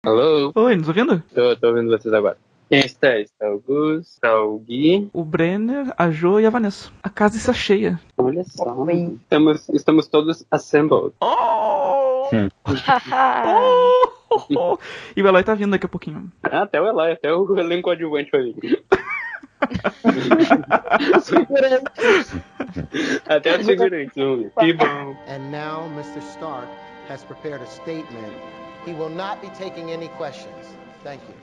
Alô? Oi, nos ouvindo? Tô ouvindo vocês agora. Quem está? Está o Gus, está o Gui. O Brenner, a Jo e a Vanessa. A casa está cheia. Olha só. Oi. Estamos todos assembled. Oh! Oh! E o Eloy tá vindo daqui a pouquinho. Até o Eloy, até o elenco adjuvante vai vir. Até os figurantes vão vir. Que bom. And now Mr. Stark has prepared a statement. He will not be taking any questions. Thank you.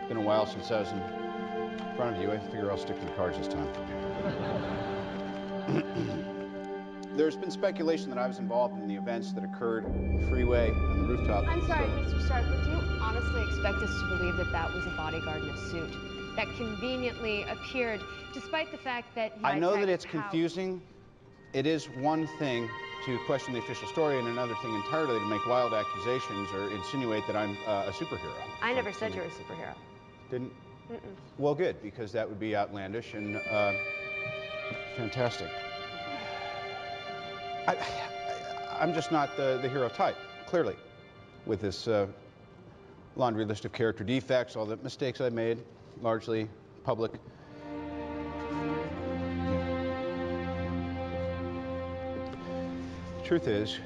Been a while since I was in front of you. I figure I'll stick to the cards this time. There's been speculation that I was involved in the events that occurred on the freeway and the rooftop. I'm sorry, Mr. Stark, but do you honestly expect us to believe that that was a bodyguard in a suit that conveniently appeared, despite the fact that he I know that it's how... confusing. It is one thing to question the official story and another thing entirely to make wild accusations or insinuate that I'm a superhero. I never said you're a superhero. Didn't? Well, good, because that would be outlandish and fantastic. I'm just not the hero type, clearly, with this laundry list of character defects, all the mistakes I made, largely public. Truth is,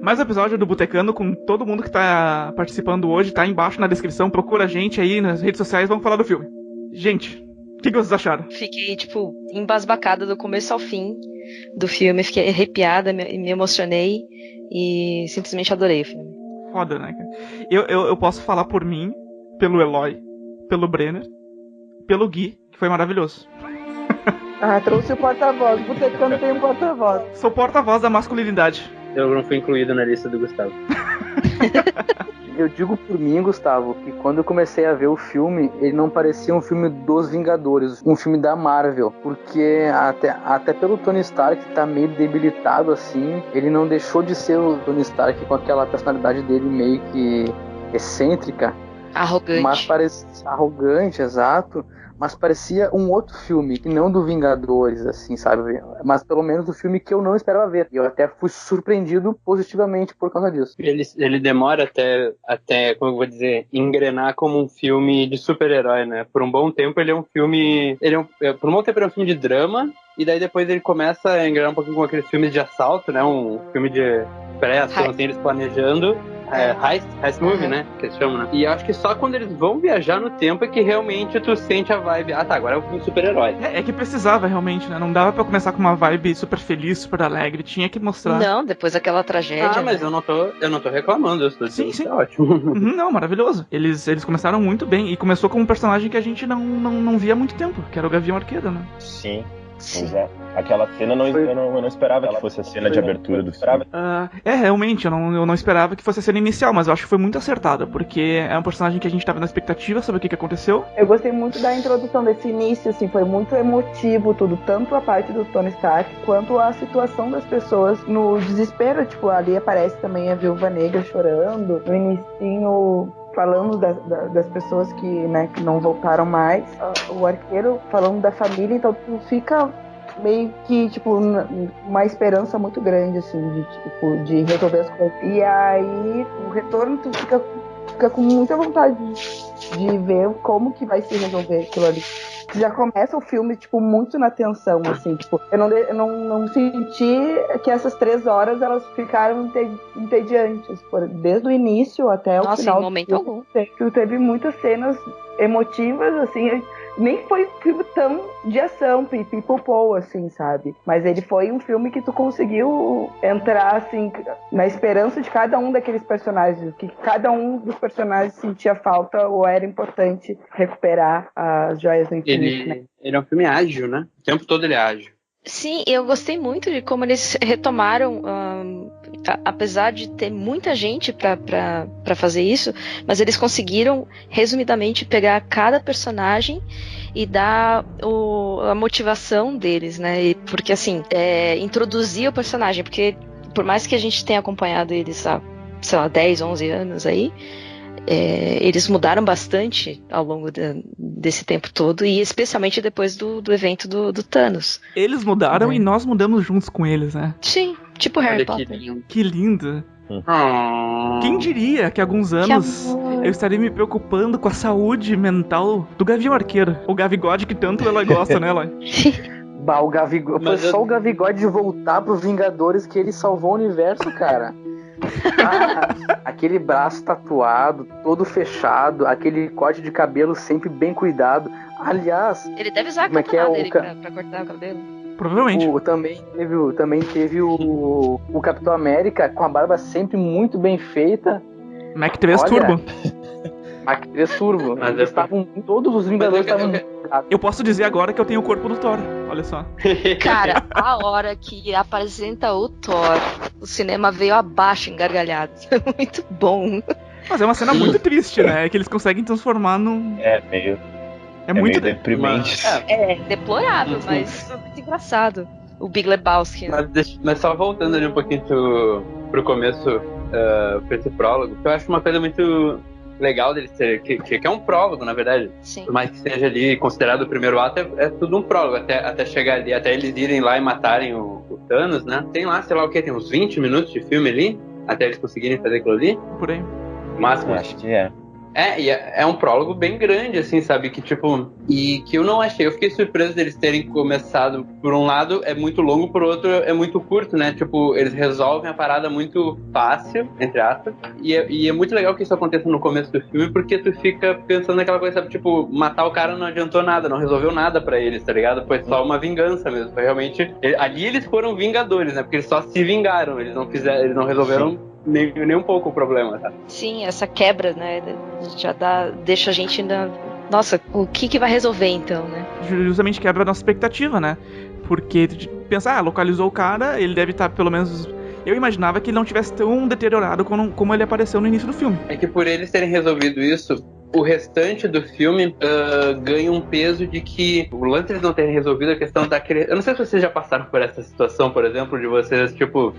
Mais um episódio do Botecando com todo mundo que tá participando hoje, tá embaixo na descrição, procura a gente aí nas redes sociais, vamos falar do filme. Gente, o que vocês acharam? Fiquei, embasbacada do começo ao fim do filme, fiquei arrepiada, me emocionei e simplesmente adorei o filme. Foda, né, cara? Eu posso falar por mim, pelo Eloy, pelo Brenner, pelo Gui, que foi maravilhoso. Trouxe o porta-voz. O Botecando tem um porta-voz. Sou porta-voz da masculinidade. Eu não fui incluído na lista do Gustavo. Eu digo por mim, Gustavo, que quando eu comecei a ver o filme, ele não parecia um filme dos Vingadores, um filme da Marvel, porque até pelo Tony Stark, que tá meio debilitado assim, ele não deixou de ser o Tony Stark com aquela personalidade dele meio que excêntrica. Arrogante. Mas parecia arrogante, exato. Mas parecia um outro filme, que não do Vingadores, assim, sabe? Mas pelo menos o filme que eu não esperava ver. E eu até fui surpreendido positivamente por causa disso. Ele demora até, como eu vou dizer, engrenar como um filme de super-herói, né? Por um bom tempo ele é um filme... Por um bom tempo ele é um filme de drama, e daí depois ele começa a engrenar um pouquinho com aqueles filmes de assalto, né? Um filme de pré-ação, assim, eles planejando... Heist movie, né? Que eles chamam, né? E acho que só quando eles vão viajar no tempo é que realmente tu sente a vibe. Ah, tá, agora é um filme de super-herói. É que precisava realmente, né? Não dava pra começar com uma vibe super feliz, super alegre. Tinha que mostrar. Não, depois daquela tragédia. Mas né? eu não tô reclamando. Eu estou dizendo sim. É ótimo. Não, maravilhoso. Eles começaram muito bem. E começou com um personagem que a gente não via há muito tempo, que era o Gavião Arqueiro, né? Sim. Pois é. Aquela cena eu não esperava que fosse a cena de abertura do filme. Realmente, eu não esperava que fosse a cena inicial, mas eu acho que foi muito acertada, porque é um personagem que a gente tava na expectativa sobre o que aconteceu. Eu gostei muito da introdução desse início, assim, foi muito emotivo tudo, tanto a parte do Tony Stark, quanto a situação das pessoas no desespero, tipo, ali aparece também a Viúva Negra chorando, no inicinho... falando das pessoas que, né, que não voltaram mais, o arqueiro falando da família, então tu fica meio que, tipo, uma esperança muito grande, assim, de resolver as coisas. E aí, o retorno, tu fica com muita vontade de ver como que vai se resolver aquilo ali. Já começa o filme, tipo, muito na tensão, assim, tipo, eu não senti que essas 3 horas elas ficaram entediantes, desde o início até o final. Nossa, em momento algum. Teve muitas cenas emotivas, assim, nem foi um filme tão de ação, people, assim, sabe? Mas ele foi um filme que tu conseguiu entrar, assim, na esperança de cada um daqueles personagens, que cada um dos personagens sentia falta ou era importante recuperar as joias do infinito, né? Ele é um filme ágil, né? O tempo todo ele é ágil. Sim, eu gostei muito de como eles retomaram, apesar de ter muita gente pra fazer isso, mas eles conseguiram, resumidamente, pegar cada personagem e dar a motivação deles, né? Porque, assim, introduzir o personagem, porque por mais que a gente tenha acompanhado eles há, sei lá, 10, 11 anos aí, eles mudaram bastante ao longo desse tempo todo, e especialmente depois do evento do Thanos. Eles mudaram e nós mudamos juntos com eles, né? Sim, tipo Harry Potter. Que lindo. Quem diria que há alguns anos eu estaria me preocupando com a saúde mental do Gavião Arqueiro, o Gavigode que tanto ela gosta, né, Eloy? Bah, o Gavigode. Foi só o Gavigode voltar pros Vingadores que ele salvou o universo, cara. Aquele braço tatuado, todo fechado, aquele corte de cabelo sempre bem cuidado. Aliás, ele deve usar a katana dele pra cortar o cabelo. Provavelmente. Também teve o Capitão América com a barba sempre muito bem feita. Mac 3 Turbo. Mac 3 Turbo. Todos os Vingadores estavam... Eu posso dizer agora que eu tenho o corpo do Thor. Olha só. Cara, a hora que apresenta o Thor, o cinema veio abaixo em gargalhadas. Muito bom. Mas é uma cena muito triste, né? Que eles conseguem transformar num... É muito deprimente. É deplorável, mas muito engraçado. O Big Lebowski. Né? Mas só voltando ali um pouquinho pro começo, pra esse prólogo, eu acho uma coisa muito legal deles ter, que é um prólogo, na verdade. Sim. Por mais que seja ali considerado o primeiro ato, é tudo um prólogo, até chegar ali, até eles irem lá e matarem o Thanos, né? Tem lá, sei lá o que, tem uns 20 minutos de filme ali, até eles conseguirem fazer aquilo ali. Por aí. Máximo. Acho que é. E é um prólogo bem grande, assim, sabe? Que tipo. E que eu não achei. Eu fiquei surpreso deles terem começado. Por um lado é muito longo, por outro é muito curto, né? Tipo, eles resolvem a parada muito fácil, entre aspas. E é muito legal que isso aconteça no começo do filme, porque tu fica pensando naquela coisa, sabe? Tipo, matar o cara não adiantou nada, não resolveu nada pra eles, tá ligado? Foi só uma vingança mesmo. Foi realmente. Ali eles foram vingadores, né? Porque eles só se vingaram. Eles não resolveram. Nem um pouco o problema, tá? Sim, essa quebra, né? Já deixa a gente na... Nossa, o que vai resolver então, né? Justamente quebra a nossa expectativa, né? Porque pensar, localizou o cara, ele deve estar pelo menos... Eu imaginava que ele não tivesse tão deteriorado como ele apareceu no início do filme. É que por eles terem resolvido isso, o restante do filme ganha um peso de que o lance eles não terem resolvido a questão daquele... Eu não sei se vocês já passaram por essa situação, por exemplo, de vocês, tipo,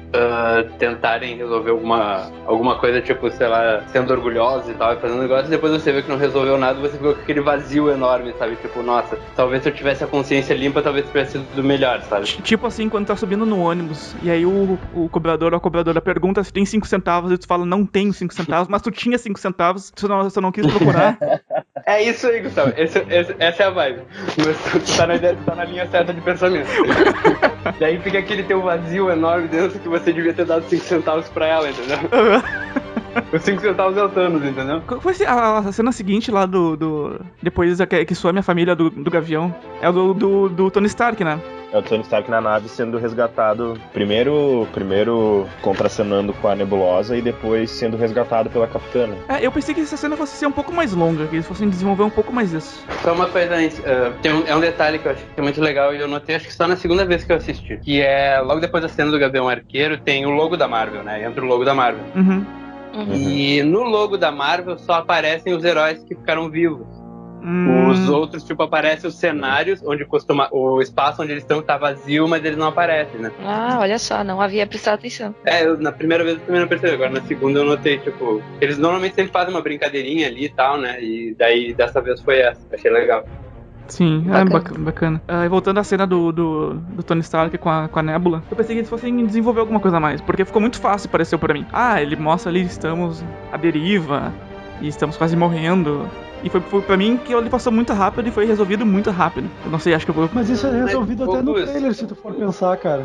tentarem resolver alguma coisa, tipo, sei lá, sendo orgulhosos e tal, e fazendo negócio, e depois você vê que não resolveu nada, você ficou com aquele vazio enorme, sabe? Tipo, nossa, talvez se eu tivesse a consciência limpa, talvez tivesse sido melhor, sabe? Tipo assim, quando tá subindo no ônibus, e aí o cobrador ou a cobradora pergunta se tem 5 centavos, e tu fala, não tenho 5 centavos, mas tu tinha 5 centavos, tu não quis procurar. É isso aí, Gustavo. Essa é a vibe. Tu tá na linha certa de pensamento. Daí fica aquele teu vazio enorme dentro que você devia ter dado 5 centavos pra ela, entendeu? Os 5 centavos é o Thanos, entendeu? Qual foi a cena seguinte lá depois que some a família do Gavião? É o do Tony Stark, né? É o Tony Stark na nave sendo resgatado, primeiro contracenando com a Nebulosa e depois sendo resgatado pela Capitana. Eu pensei que essa cena fosse ser um pouco mais longa, que eles fossem desenvolver um pouco mais isso. Só uma coisa antes, é um detalhe que eu acho que é muito legal e eu notei, acho que só na segunda vez que eu assisti, que é logo depois da cena do Gavião Arqueiro tem o logo da Marvel, né? Entra o logo da Marvel. Uhum. E no logo da Marvel só aparecem os heróis que ficaram vivos. Os outros, tipo, aparecem os cenários onde o espaço onde eles estão tá vazio, mas eles não aparecem, né? Ah, olha só, não havia prestado atenção. Na primeira vez eu também não percebi, agora na segunda eu notei, tipo, eles normalmente sempre fazem uma brincadeirinha ali e tal, né? E daí dessa vez foi essa, achei legal. Sim, bacana. Voltando à cena do Tony Stark com a Nebula, eu pensei que eles fossem desenvolver alguma coisa a mais, porque ficou muito fácil, pareceu pra mim. Ele mostra ali, estamos à deriva, e estamos quase morrendo. E foi pra mim que ele passou muito rápido e foi resolvido muito rápido. Eu não sei, acho que eu vou... Mas isso é resolvido até no trailer, se tu for pensar, cara.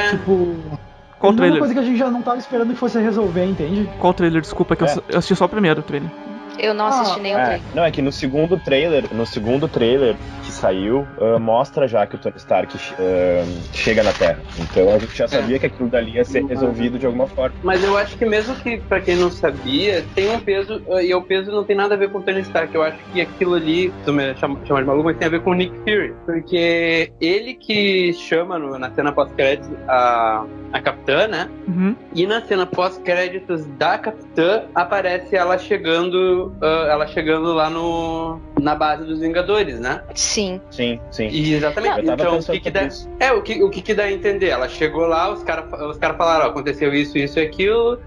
Tipo... Qual trailer? É uma coisa que a gente já não tava esperando que fosse resolver, entende? Qual trailer? Desculpa, que eu assisti só o primeiro trailer. Eu não assisti nenhum trailer. Não, é que no segundo trailer que saiu, mostra já que o Tony Stark chega na Terra. Então a gente já sabia que aquilo dali ia ser resolvido de alguma forma. Mas eu acho que mesmo que, pra quem não sabia, tem um peso, e o peso não tem nada a ver com o Tony Stark. Eu acho que aquilo ali, tu me chama de maluco, mas tem a ver com o Nick Fury. Porque ele que chama na cena pós-créditos a Capitã, né? Uhum. E na cena pós-créditos da Capitã aparece ela chegando ela chegando lá na base dos Vingadores, né? Sim. Sim. E exatamente. Então, o que dá a entender? Ela chegou lá, os caras falaram, aconteceu isso e aquilo,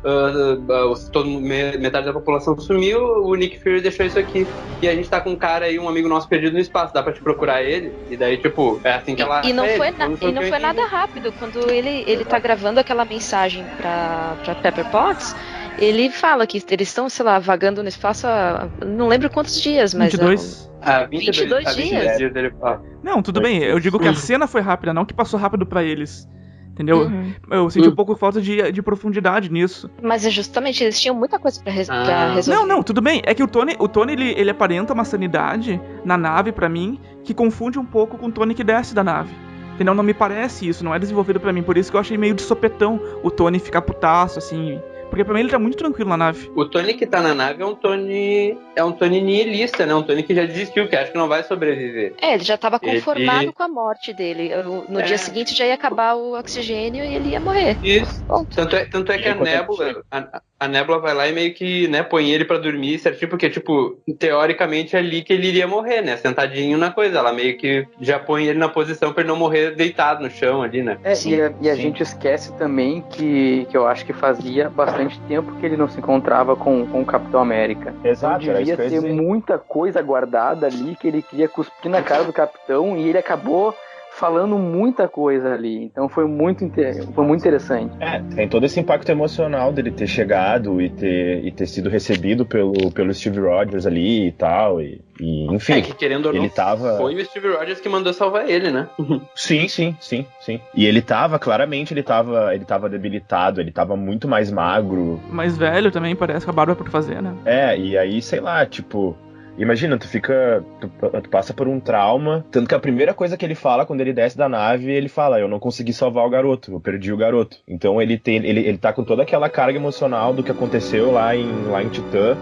metade da população sumiu, o Nick Fury deixou isso aqui. E a gente tá com um cara aí, um amigo nosso perdido no espaço, dá pra te procurar ele? E daí, tipo, é assim que ela... E não foi nada rápido. Quando ele tá gravando aquela mensagem pra Pepper Potts, ele fala que eles estão, sei lá, vagando no espaço há não lembro quantos dias, mas... 22. 22 dias. Não, tudo bem, eu digo que a cena foi rápida, não que passou rápido pra eles. Entendeu? Eu senti um pouco falta de profundidade nisso. Mas é justamente, eles tinham muita coisa pra resolver. Não, tudo bem. É que o Tony ele aparenta uma sanidade na nave, pra mim, que confunde um pouco com o Tony que desce da nave. Entendeu? Não me parece isso, não é desenvolvido pra mim. Por isso que eu achei meio de sopetão o Tony ficar putaço, assim... Porque pra mim ele tá muito tranquilo na nave. O Tony que tá na nave é um Tony nihilista, né? Um Tony que já desistiu, que acha que não vai sobreviver. Ele já tava conformado com a morte dele. No dia seguinte já ia acabar o oxigênio e ele ia morrer. Isso. Tanto é que a Nebula vai lá e meio que, né, põe ele pra dormir certinho, porque, tipo, teoricamente é ali que ele iria morrer, né? Sentadinho na coisa. Ela meio que já põe ele na posição pra ele não morrer deitado no chão ali, né? E a gente esquece também que eu acho que fazia bastante tempo que ele não se encontrava com o Capitão América. Exato, então devia ter muita coisa guardada ali que ele queria cuspir na cara do Capitão e ele acabou falando muita coisa ali, então foi muito interessante. Tem todo esse impacto emocional dele ter chegado e ter sido recebido pelo Steve Rogers ali e tal, e enfim. Que querendo ou não, foi o Steve Rogers que mandou salvar ele, né? Sim. E ele tava debilitado, ele tava muito mais magro. Mais velho também, parece, com a barba por fazer, né? E aí, sei lá, tipo... Imagina, tu passa por um trauma, tanto que a primeira coisa que ele fala quando ele desce da nave, ele fala, eu não consegui salvar o garoto, eu perdi o garoto. Então ele tá com toda aquela carga emocional do que aconteceu lá em Titã,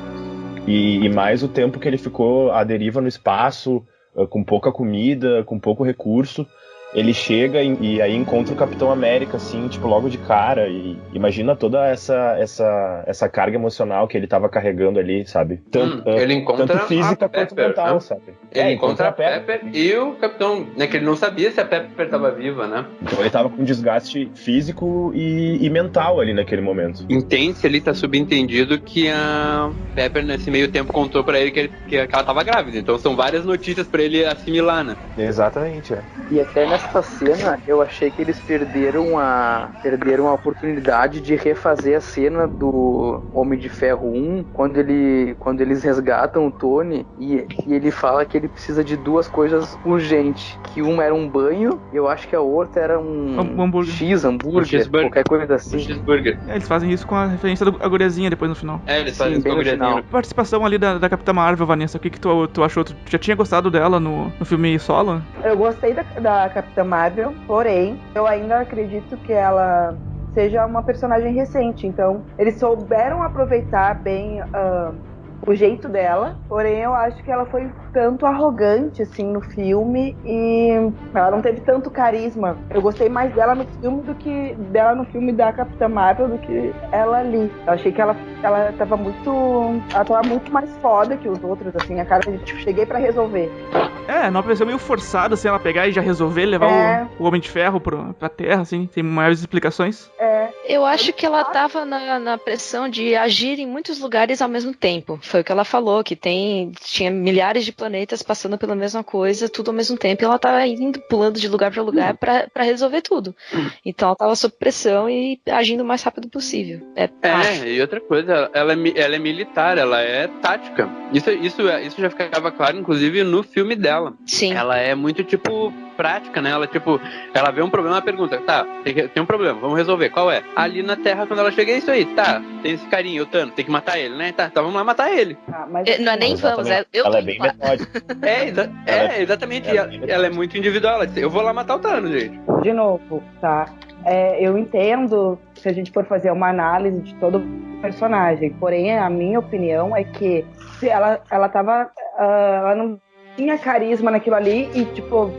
e mais o tempo que ele ficou à deriva no espaço, com pouca comida, com pouco recurso. Ele chega e aí encontra o Capitão América, assim, tipo, logo de cara, e imagina toda essa carga emocional que ele tava carregando ali, sabe? Ele encontra tanto física a Pepper, quanto mental, né? sabe? Ele encontra a Pepper e o Capitão, né, que ele não sabia se a Pepper tava viva, né? Então ele tava com desgaste físico e mental ali naquele momento. Entende-se ali, tá subentendido que a Pepper nesse meio tempo contou pra ele que ela tava grávida, então são várias notícias pra ele assimilar, né? Exatamente, E até nessa cena, eu achei que eles perderam a oportunidade de refazer a cena do Homem de Ferro 1, quando eles resgatam o Tony e ele fala que ele precisa de duas coisas urgentes, que uma era um banho e eu acho que a outra era um hambúrguer, qualquer coisa assim. Eles fazem isso com a referência da guriazinha depois no final. Eles fazem isso com a guriazinha. Participação ali da Capitã Marvel, Vanessa, o que tu achou? Tu já tinha gostado dela no filme Solo? Eu gostei da Capitã Marvel, porém, eu ainda acredito que ela seja uma personagem recente, então eles souberam aproveitar bem o jeito dela, porém eu acho que ela foi tanto arrogante assim no filme e ela não teve tanto carisma. Eu gostei mais dela no filme do que dela no filme da Capitã Marvel do que ela ali. Eu achei que ela tava muito mais foda que os outros, assim, a cara de tipo, cheguei pra resolver. Não pareceu meio forçado assim ela pegar e já resolver levar o Homem de Ferro pra Terra, assim, tem maiores explicações. Eu acho que ela tava na pressão de agir em muitos lugares ao mesmo tempo. Foi o que ela falou, que tinha milhares de planetas passando pela mesma coisa, tudo ao mesmo tempo, e ela tava indo, pulando de lugar pra lugar pra resolver tudo. Então ela tava sob pressão e agindo o mais rápido possível. E outra coisa, ela é militar, ela é tática. Isso já ficava claro, inclusive, no filme dela. Sim. Ela é muito, tipo, prática, né? Ela vê um problema, ela pergunta, tá, tem um problema, vamos resolver, qual é? Ali na Terra, quando ela chega, é isso aí, tá, tem esse carinha, o Thanos, tem que matar ele, né? Tá, vamos lá matar ele. Não é nem vamos, ela é bem metódica. Exatamente, ela é muito individual, eu vou lá matar o Thanos, gente. De novo, tá? Eu entendo se a gente for fazer uma análise de todo o personagem, porém a minha opinião é que se ela não tinha carisma naquilo ali e, tipo,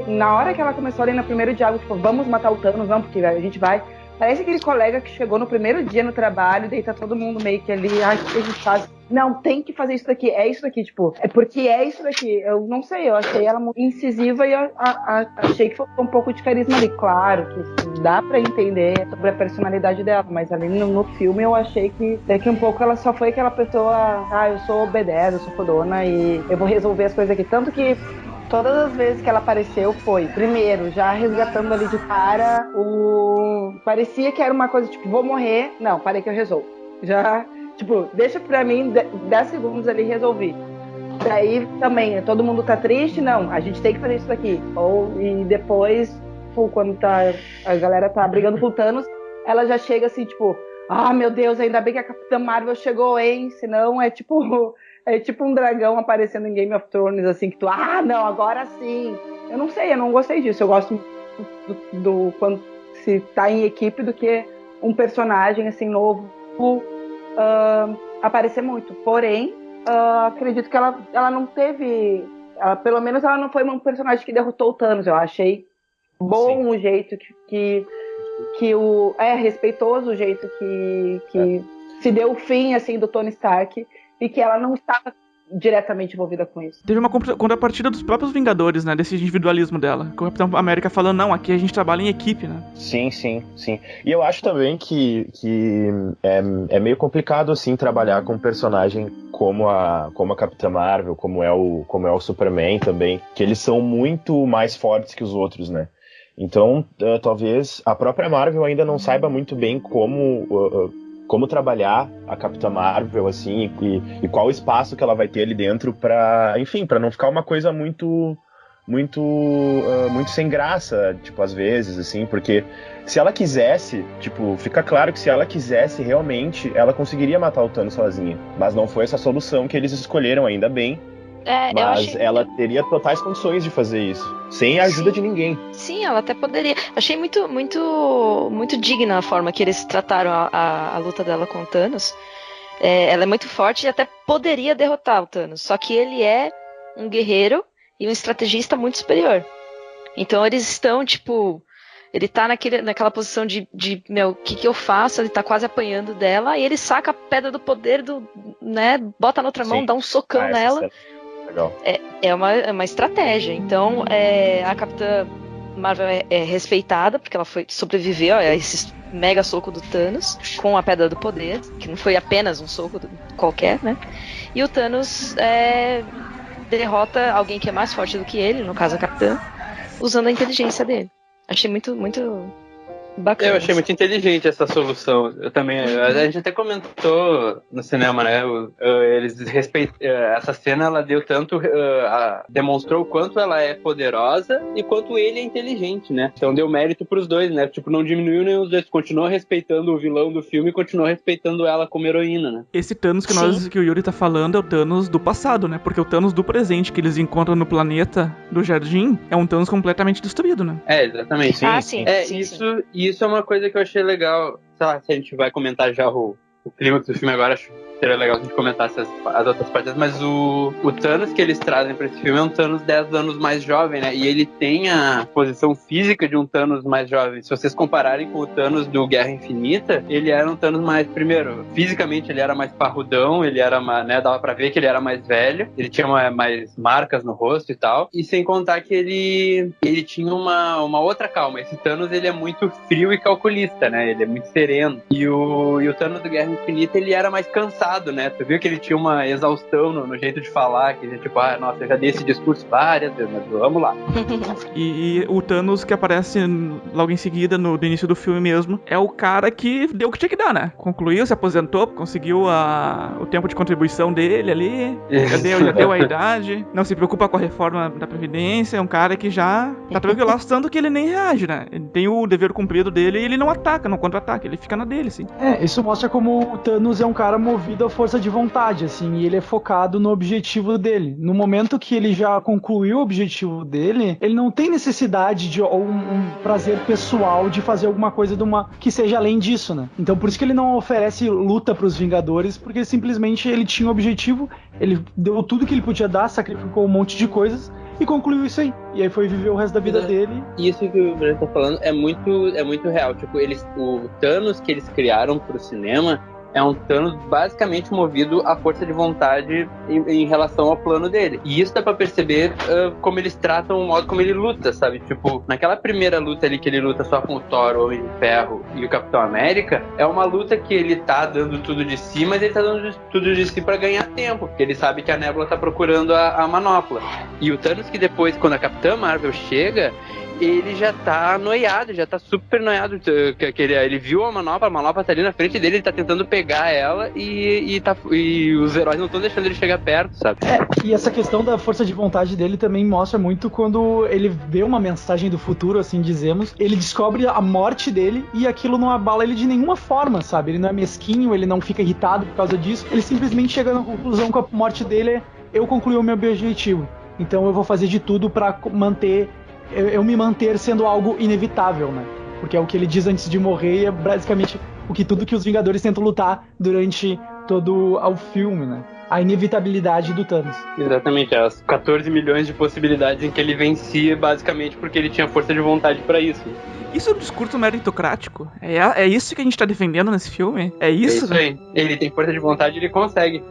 na hora que ela começou ali no primeiro diálogo, tipo, vamos matar o Thanos, não, porque a gente vai. Parece aquele colega que chegou no primeiro dia no trabalho, deita todo mundo meio que ali, o que a gente faz? não, tem que fazer isso daqui, é isso daqui, tipo, é porque é isso daqui. Eu não sei, eu achei ela muito incisiva e achei que faltou um pouco de carisma ali. Claro que dá pra entender sobre a personalidade dela, mas ali no filme eu achei que daqui um pouco ela só foi aquela pessoa, eu sou B10, eu sou fodona e eu vou resolver as coisas aqui. Tanto que todas as vezes que ela apareceu foi, primeiro, já resgatando ali de cara parecia que era uma coisa tipo, vou morrer, não, parei que eu resolvo. Já, tipo, deixa pra mim 10 segundos ali e resolvi. Daí também, todo mundo tá triste, não, a gente tem que fazer isso daqui. E depois, quando a galera tá brigando com o Thanos, ela já chega assim, tipo, meu Deus, ainda bem que a Capitã Marvel chegou, hein? Senão é tipo um dragão aparecendo em Game of Thrones, assim, que tu, não, agora sim. Eu não sei, eu não gostei disso. Eu gosto do quando se tá em equipe do que um personagem, assim, novo aparecer muito. Porém, acredito que ela não teve... pelo menos ela não foi um personagem que derrotou o Thanos. Eu achei bom o jeito que respeitoso o jeito que se deu o fim, assim, do Tony Stark e que ela não estava diretamente envolvida com isso. Teve uma contrapartida dos próprios Vingadores, né, desse individualismo dela. Com o Capitão América falando, não, aqui a gente trabalha em equipe, né? Sim. E eu acho também que é meio complicado, assim, trabalhar com um personagem como a Capitã Marvel, como é o Superman também, que eles são muito mais fortes que os outros, né? Então, talvez a própria Marvel ainda não saiba muito bem como trabalhar a Capitã Marvel, assim, e qual o espaço que ela vai ter ali dentro pra não ficar uma coisa muito sem graça, tipo, às vezes, assim, porque se ela quisesse, tipo, fica claro que se ela quisesse realmente, ela conseguiria matar o Thanos sozinha, mas não foi essa solução que eles escolheram, ainda bem. Mas ela teria totais condições de fazer isso, sem a ajuda de ninguém. Sim, ela até poderia. Achei muito, muito, muito digna a forma que eles trataram a luta dela com o Thanos. Ela é muito forte e até poderia derrotar o Thanos. Só que ele é um guerreiro e um estrategista muito superior. Então eles estão, tipo... Ele tá naquela posição de meu, o que eu faço? Ele tá quase apanhando dela e ele saca a pedra do poder, né? Bota na outra mão, dá um socão nela. Legal. É uma estratégia. Então, a Capitã Marvel é respeitada, porque ela sobreviveu a esse mega soco do Thanos, com a Pedra do Poder, que não foi apenas um soco qualquer, né? E o Thanos derrota alguém que é mais forte do que ele, no caso a Capitã, usando a inteligência dele. Achei muito, muito bacana. Eu achei muito inteligente essa solução. Eu também. A gente até comentou no cinema, né? Eles essa cena, ela deu tanto. Demonstrou o quanto ela é poderosa e quanto ele é inteligente, né? Então deu mérito pros dois, né? Tipo, não diminuiu nem os dois. Continuou respeitando o vilão do filme e continuou respeitando ela como heroína, né? Esse Thanos que o Yuri tá falando é o Thanos do passado, né? Porque o Thanos do presente que eles encontram no planeta do Jardim é um Thanos completamente destruído, né? Exatamente. Sim. Isso é uma coisa que eu achei legal. Sei lá, se a gente vai comentar já o clímax do filme agora, acho que seria legal se a gente comentasse as outras partes, mas o Thanos que eles trazem pra esse filme é um Thanos 10 anos mais jovem, né? E ele tem a posição física de um Thanos mais jovem. Se vocês compararem com o Thanos do Guerra Infinita, ele era um Thanos mais, primeiro, fisicamente ele era mais parrudão, ele era né, dava pra ver que ele era mais velho, ele tinha mais marcas no rosto e tal, e sem contar que ele tinha uma outra calma. Esse Thanos, ele é muito frio e calculista, né? Ele é muito sereno. E o Thanos do Guerra Infinita, ele era mais cansado, né? Tu viu que ele tinha uma exaustão no jeito de falar, que ele tipo, nossa, eu já dei esse discurso várias vezes, mas vamos lá. e o Thanos que aparece logo em seguida, no início do filme mesmo, é o cara que deu o que tinha que dar, né? Concluiu, se aposentou, conseguiu o tempo de contribuição dele ali, já deu a idade, não se preocupa com a reforma da Previdência, é um cara que já tá tranquilo, tanto que ele nem reage, né? Ele tem o dever cumprido dele e ele não ataca, não contra-ataca, ele fica na dele, assim. Isso mostra como o Thanos é um cara movido à força de vontade, assim, e ele é focado no objetivo dele. No momento que ele já concluiu o objetivo dele, ele não tem necessidade de ou um prazer pessoal de fazer alguma coisa que seja além disso, né? Então por isso que ele não oferece luta pros Vingadores, porque simplesmente ele tinha um objetivo, ele deu tudo que ele podia dar, sacrificou um monte de coisas e concluiu isso aí. E aí foi viver o resto da vida dele. Isso que o Breno tá falando é muito real. Tipo, o Thanos que eles criaram pro cinema é um Thanos basicamente movido à força de vontade em relação ao plano dele. E isso dá pra perceber como eles tratam o modo como ele luta, sabe? Tipo, naquela primeira luta ali que ele luta só com o Thor, o Homem de Ferro e o Capitão América, é uma luta que ele tá dando tudo de si, mas ele tá dando tudo de si pra ganhar tempo, porque ele sabe que a Nebula tá procurando a manopla. E o Thanos que depois, quando a Capitã Marvel chega, ele já tá noiado, já tá super noiado. Ele viu a manopla tá ali na frente dele, ele tá tentando pegar ela e os heróis não estão deixando ele chegar perto, sabe? E essa questão da força de vontade dele também mostra muito quando ele vê uma mensagem do futuro, assim dizemos, ele descobre a morte dele e aquilo não abala ele de nenhuma forma, sabe? Ele não é mesquinho, ele não fica irritado por causa disso, ele simplesmente chega na conclusão que a morte dele eu concluí o meu objetivo. Então eu vou fazer de tudo pra eu me manter sendo algo inevitável, né? Porque é o que ele diz antes de morrer e é basicamente tudo que os Vingadores tentam lutar durante todo o filme, né? A inevitabilidade do Thanos. Exatamente, as 14 milhões de possibilidades em que ele vencia basicamente porque ele tinha força de vontade pra isso. Isso é um discurso meritocrático? É isso que a gente tá defendendo nesse filme? É isso? É isso aí. Ele tem força de vontade, ele consegue.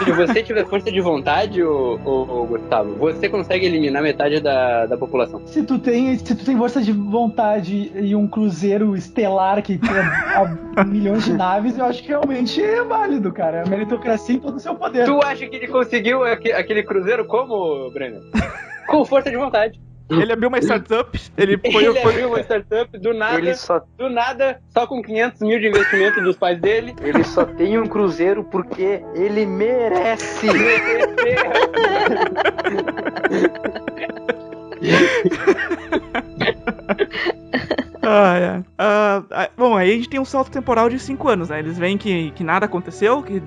Se você tiver força de vontade, ô Gustavo, você consegue eliminar metade da população. Se tu tem força de vontade e um cruzeiro estelar que tem milhões de naves, eu acho que realmente é válido, cara. A meritocracia em todo o seu poder. Tu acha que ele conseguiu aquele cruzeiro como, Breno? Com força de vontade. Ele abriu uma startup, ele abriu uma startup do nada, só com 500 mil de investimento dos pais dele. Ele só tem um cruzeiro porque ele merece. Bom, aí a gente tem um salto temporal de 5 anos, né? Eles veem que nada aconteceu, que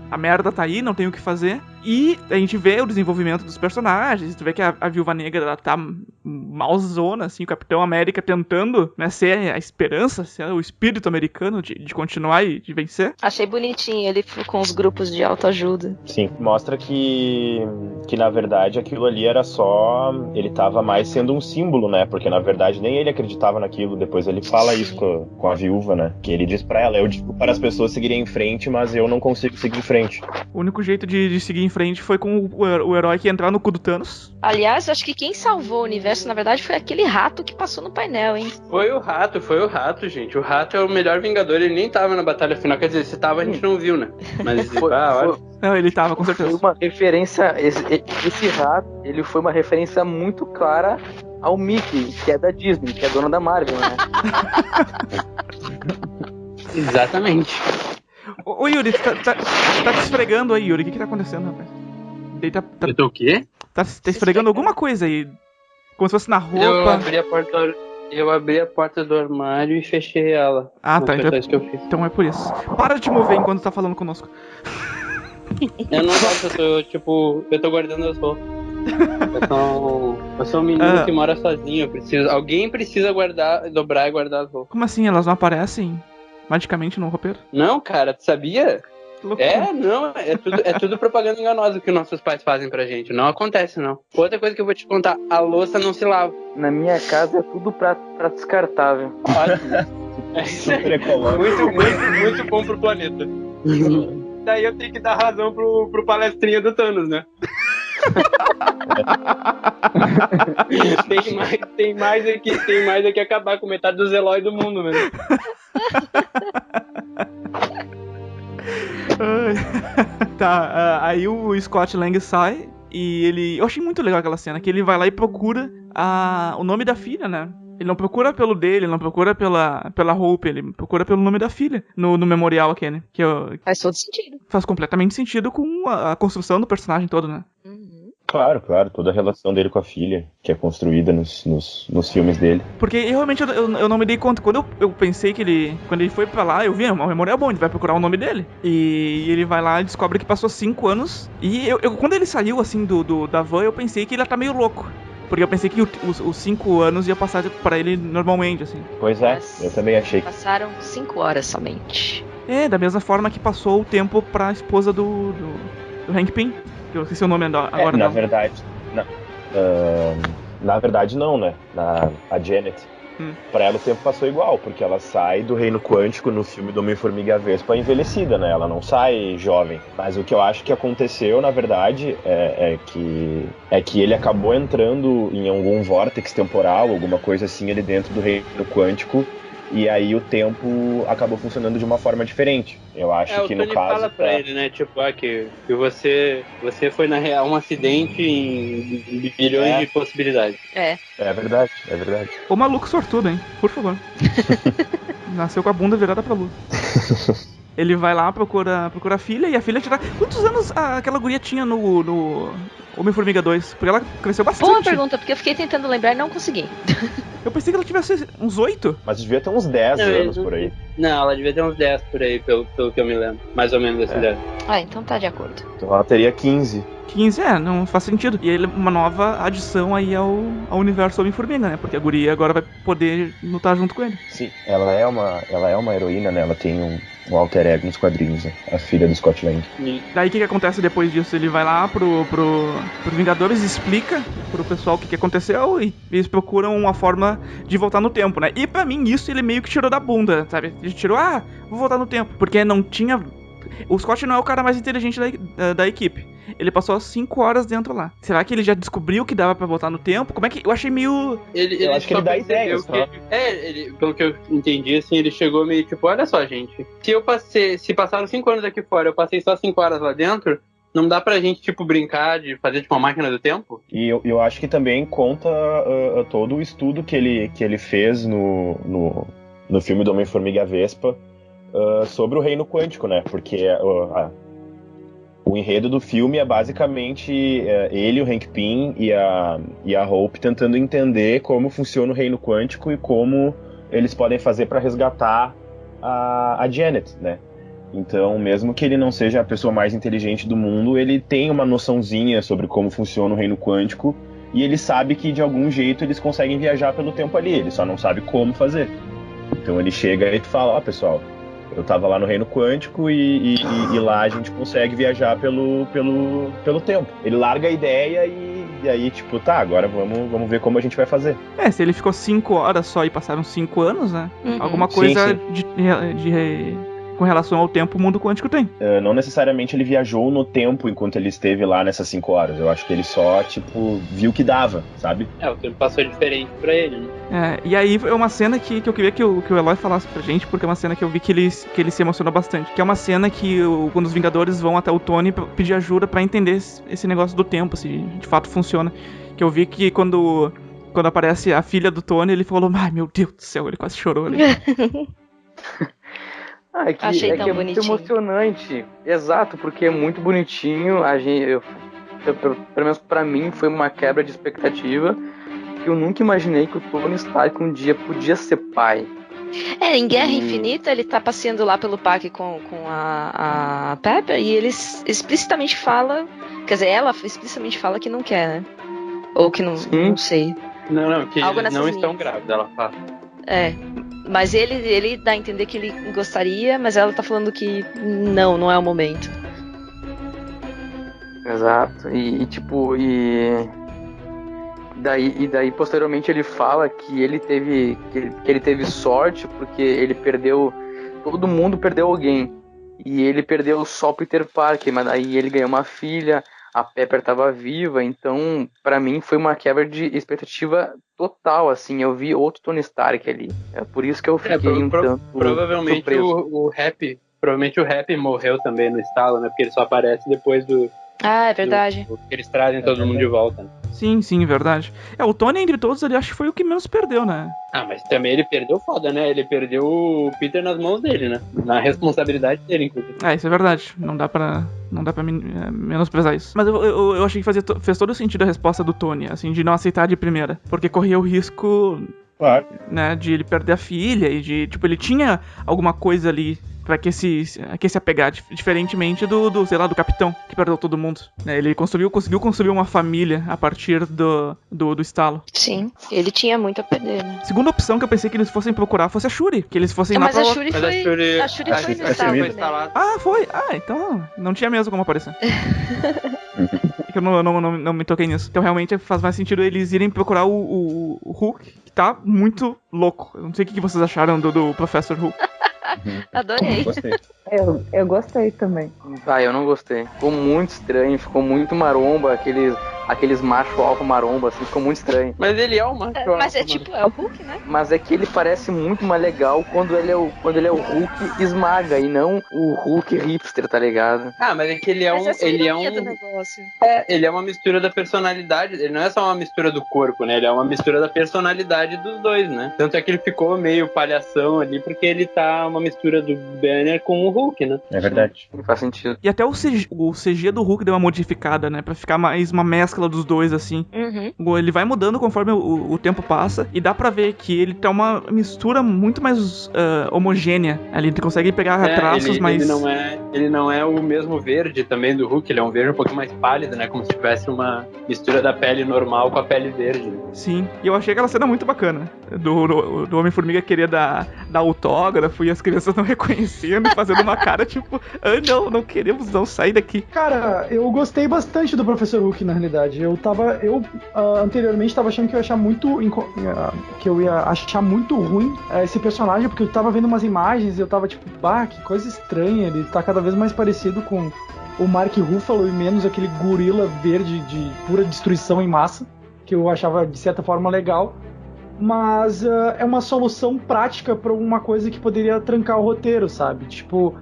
a merda tá aí, não tem o que fazer. E a gente vê o desenvolvimento dos personagens, tu vê que a Viúva Negra, ela tá malzona, assim, o Capitão América tentando, né, ser a esperança, ser o espírito americano de continuar e de vencer. Achei bonitinho ele com os grupos de autoajuda. Sim, mostra que na verdade aquilo ali era só... Ele tava mais sendo um símbolo, né, porque na verdade nem ele acreditava naquilo. Depois ele fala isso com a viúva, né, que ele diz pra ela, eu digo para as pessoas seguirem em frente, mas eu não consigo seguir em frente. O único jeito de seguir em frente foi com o herói que entrar no cu do Thanos. Aliás, acho que quem salvou o universo, na verdade, foi aquele rato que passou no painel, hein? Foi o rato, gente. O rato é o melhor Vingador, ele nem tava na batalha final. Quer dizer, se tava, a gente não viu, né? Mas não, ele tava, com certeza. Foi uma referência, esse rato, ele foi uma referência muito clara ao Mickey, que é da Disney, que é dona da Marvel, né? Exatamente. Ô Yuri, tá te esfregando aí, Yuri. O que tá acontecendo, rapaz? Eu tô o quê? Tá esfregando alguma coisa aí. Como se fosse na roupa. Eu abri a porta do armário e fechei ela. Ah, tá. Então é por isso. Para de te mover enquanto tá falando conosco. Eu não gosto, eu tô guardando as roupas. Eu sou um menino que mora sozinho. Alguém precisa dobrar e guardar as roupas. Como assim? Elas não aparecem magicamente no roupeiro? Não, cara, tu sabia? É tudo propaganda enganosa que nossos pais fazem pra gente. Não acontece, não. Outra coisa que eu vou te contar, a louça não se lava. Na minha casa é tudo pra descartável. Super ecológico. Muito bom pro planeta. Daí eu tenho que dar razão pro palestrinha do Thanos, né? tem mais aqui acabar com metade dos heróis do mundo, mesmo. Aí o Scott Lang sai e ele... Eu achei muito legal aquela cena, que ele vai lá e procura o nome da filha, né? Ele não procura pelo dele, ele não procura pela Hope, ele procura pelo nome da filha no memorial aquele. Faz todo sentido. Faz completamente sentido com a construção do personagem todo, né? Claro, toda a relação dele com a filha, que é construída nos filmes dele. Porque realmente eu não me dei conta. Quando eu pensei que quando ele foi pra lá, eu vi, o memorial é bom, ele vai procurar o nome dele. E ele vai lá e descobre que passou 5 anos. E quando ele saiu, assim, da van, eu pensei que ele tá meio louco. Porque eu pensei que os 5 anos ia passar pra ele normalmente, assim. Pois é, eu também achei. Passaram 5 horas somente. Da mesma forma que passou o tempo pra esposa do Hank Pym. Que eu esqueci o nome agora. Na verdade não, né? A Janet. Pra ela o tempo passou igual, porque ela sai do reino quântico no filme do Homem-Formiga e a Vespa envelhecida, né? Ela não sai jovem. Mas o que eu acho que aconteceu, na verdade, é que ele acabou entrando em algum vórtex temporal, alguma coisa assim ali dentro do reino quântico, e aí o tempo acabou funcionando de uma forma diferente. Eu acho que no caso... O Tony fala pra ele, né, tipo, que você foi na real um acidente em bilhões de possibilidades. É verdade. O maluco sortudo, hein? Por favor. Nasceu com a bunda virada pra lua. Ele vai lá, procura a filha, e a filha tira... Quantos anos aquela guria tinha no Homem-Formiga 2? Porque ela cresceu bastante. Boa pergunta, porque eu fiquei tentando lembrar e não consegui. Eu pensei que ela tivesse uns 8. Mas devia ter uns 10 anos por aí. Não, ela devia ter uns 10 por aí, pelo que eu me lembro. Mais ou menos desse 10. Ah, então tá de acordo. Então ela teria 15. 15, não faz sentido. E ele é uma nova adição aí ao universo Homem-Formiga, né? Porque a guria agora vai poder lutar junto com ele. Sim, ela é uma heroína, né? Ela tem um alter ego nos quadrinhos, né? A filha do Scott Lang. Daí o que acontece depois disso? Ele vai lá pro Vingadores, explica pro pessoal o que aconteceu e eles procuram uma forma de voltar no tempo, né? E pra mim isso ele meio que tirou da bunda, sabe? Ele tirou, vou voltar no tempo. Porque não tinha... O Scott não é o cara mais inteligente da equipe. Ele passou 5 horas dentro lá. Será que ele já descobriu que dava pra voltar no tempo? Como é que... Eu achei meio... Eu acho que ele dá ideias, só. Pelo que eu entendi, assim, ele chegou meio tipo, olha só, gente. Se passaram 5 anos aqui fora, eu passei só 5 horas lá dentro, não dá pra gente, tipo, brincar de fazer, tipo, uma máquina do tempo? E eu acho que também conta todo o estudo que ele fez no filme do Homem-Formiga e a Vespa, sobre o reino quântico, né? Porque o enredo do filme é basicamente ele, o Hank Pym e a Hope tentando entender como funciona o reino quântico e como eles podem fazer para resgatar a Janet, né? Então, mesmo que ele não seja a pessoa mais inteligente do mundo, ele tem uma noçãozinha sobre como funciona o reino quântico e ele sabe que de algum jeito eles conseguem viajar pelo tempo ali, ele só não sabe como fazer. Então ele chega e fala, pessoal, eu tava lá no reino quântico e lá a gente consegue viajar pelo tempo. Ele larga a ideia e aí, tipo, tá, agora vamos ver como a gente vai fazer. Se ele ficou 5 horas só e passaram 5 anos, né? Alguma coisa sim. Com relação ao tempo, o mundo quântico tem. Não necessariamente ele viajou no tempo enquanto ele esteve lá nessas 5 horas. Eu acho que ele só, tipo, viu que dava, sabe? O tempo passou diferente pra ele, né? E aí é uma cena que eu queria que o Eloy falasse pra gente, porque é uma cena que eu vi que ele se emocionou bastante. Que é uma cena que quando os Vingadores vão até o Tony pedir ajuda pra entender esse negócio do tempo, se de fato funciona. Que eu vi que quando aparece a filha do Tony, ele falou, ai meu Deus do céu, ele quase chorou ali. Achei tão é bonitinho. Muito emocionante. Exato, porque é muito bonitinho. Pelo menos pra mim foi uma quebra de expectativa que eu nunca imaginei que o Tony Stark um dia podia ser pai. Em Guerra Infinita ele tá passeando lá pelo parque com a Pepper e ele explicitamente fala, quer dizer, ela explicitamente fala que não quer, né? Ou que não sei. Não, que eles não estão grávidos, ela fala. Mas ele dá a entender que ele gostaria, mas ela tá falando que não é o momento. Exato. Daí posteriormente ele fala que ele teve sorte porque ele perdeu, todo mundo perdeu alguém. E ele perdeu só o Peter Parker, mas daí ele ganhou uma filha, a Pepper estava viva, então pra mim foi uma quebra de expectativa total, assim, eu vi outro Tony Stark ali, é por isso que eu fiquei um tanto provavelmente surpreso. Provavelmente o Happy morreu também no estalo, né, porque ele só aparece depois do... é verdade. Eles trazem todo mundo de volta, né? Sim, verdade. O Tony, entre todos ali, acho que foi o que menos perdeu, né? Mas também ele perdeu foda, né? Ele perdeu o Peter nas mãos dele, né? Na responsabilidade dele, inclusive. Isso é verdade. Não dá pra menosprezar isso. Mas eu achei que fez todo o sentido a resposta do Tony, assim, de não aceitar de primeira. Porque corria o risco, claro, né, de ele perder a filha e de, tipo, ele tinha alguma coisa ali pra que se apegar, diferentemente do, sei lá, do Capitão, que perdeu todo mundo. Ele conseguiu construir uma família a partir do estalo. Sim, ele tinha muito a perder, né? Segunda opção que eu pensei que eles fossem procurar fosse a Shuri, que eles fossem lá pra... A Shuri foi no estalo, né? Foi? Então não tinha mesmo como aparecer. Eu não me toquei nisso. Então realmente faz mais sentido eles irem procurar o Hulk, tá muito louco. Eu não sei o que vocês acharam do Professor Hulk. Adorei. Gostei. Eu gostei também. Eu não gostei. Ficou muito estranho, ficou muito maromba, aqueles macho alfa maromba, assim, ficou muito estranho. Mas ele é um macho alfa. Mas é tipo, é o Hulk, né? Mas é que ele parece muito mais legal quando ele é o Hulk esmaga e não o Hulk hipster, tá ligado? Ah, mas é que ele é um... Ele é um... do negócio. Ele é uma mistura da personalidade. Ele não é só uma mistura do corpo, né? Ele é uma mistura da personalidade dos dois, né? Tanto é que ele ficou meio palhação ali, porque ele tá uma mistura do Banner com o Hulk, né? É verdade. Não faz sentido. E até o CG do Hulk deu uma modificada, né? Pra ficar mais uma mescla dos dois, assim. Uhum. Ele vai mudando conforme o tempo passa. E dá pra ver que ele tá uma mistura muito mais homogênea. Ali ele consegue pegar traços mais... Ele não é o mesmo verde também do Hulk. Ele é um verde um pouquinho mais pálido, né? Como se tivesse uma mistura da pele normal com a pele verde. Sim. E eu achei aquela cena muito bacana. Do Homem-Formiga querer dar autógrafo e as crianças não reconhecendo e fazendo uma cara tipo, não queremos não sair daqui. Cara, eu gostei bastante do Professor Hulk, na realidade. Eu anteriormente tava achando que eu ia achar muito ruim esse personagem, porque eu tava vendo umas imagens e eu tava tipo, que coisa estranha, ele tá cada vez mais parecido com o Mark Ruffalo e menos aquele gorila verde de pura destruição em massa, que eu achava de certa forma legal. Mas é uma solução prática pra uma coisa que poderia trancar o roteiro, sabe? Tipo,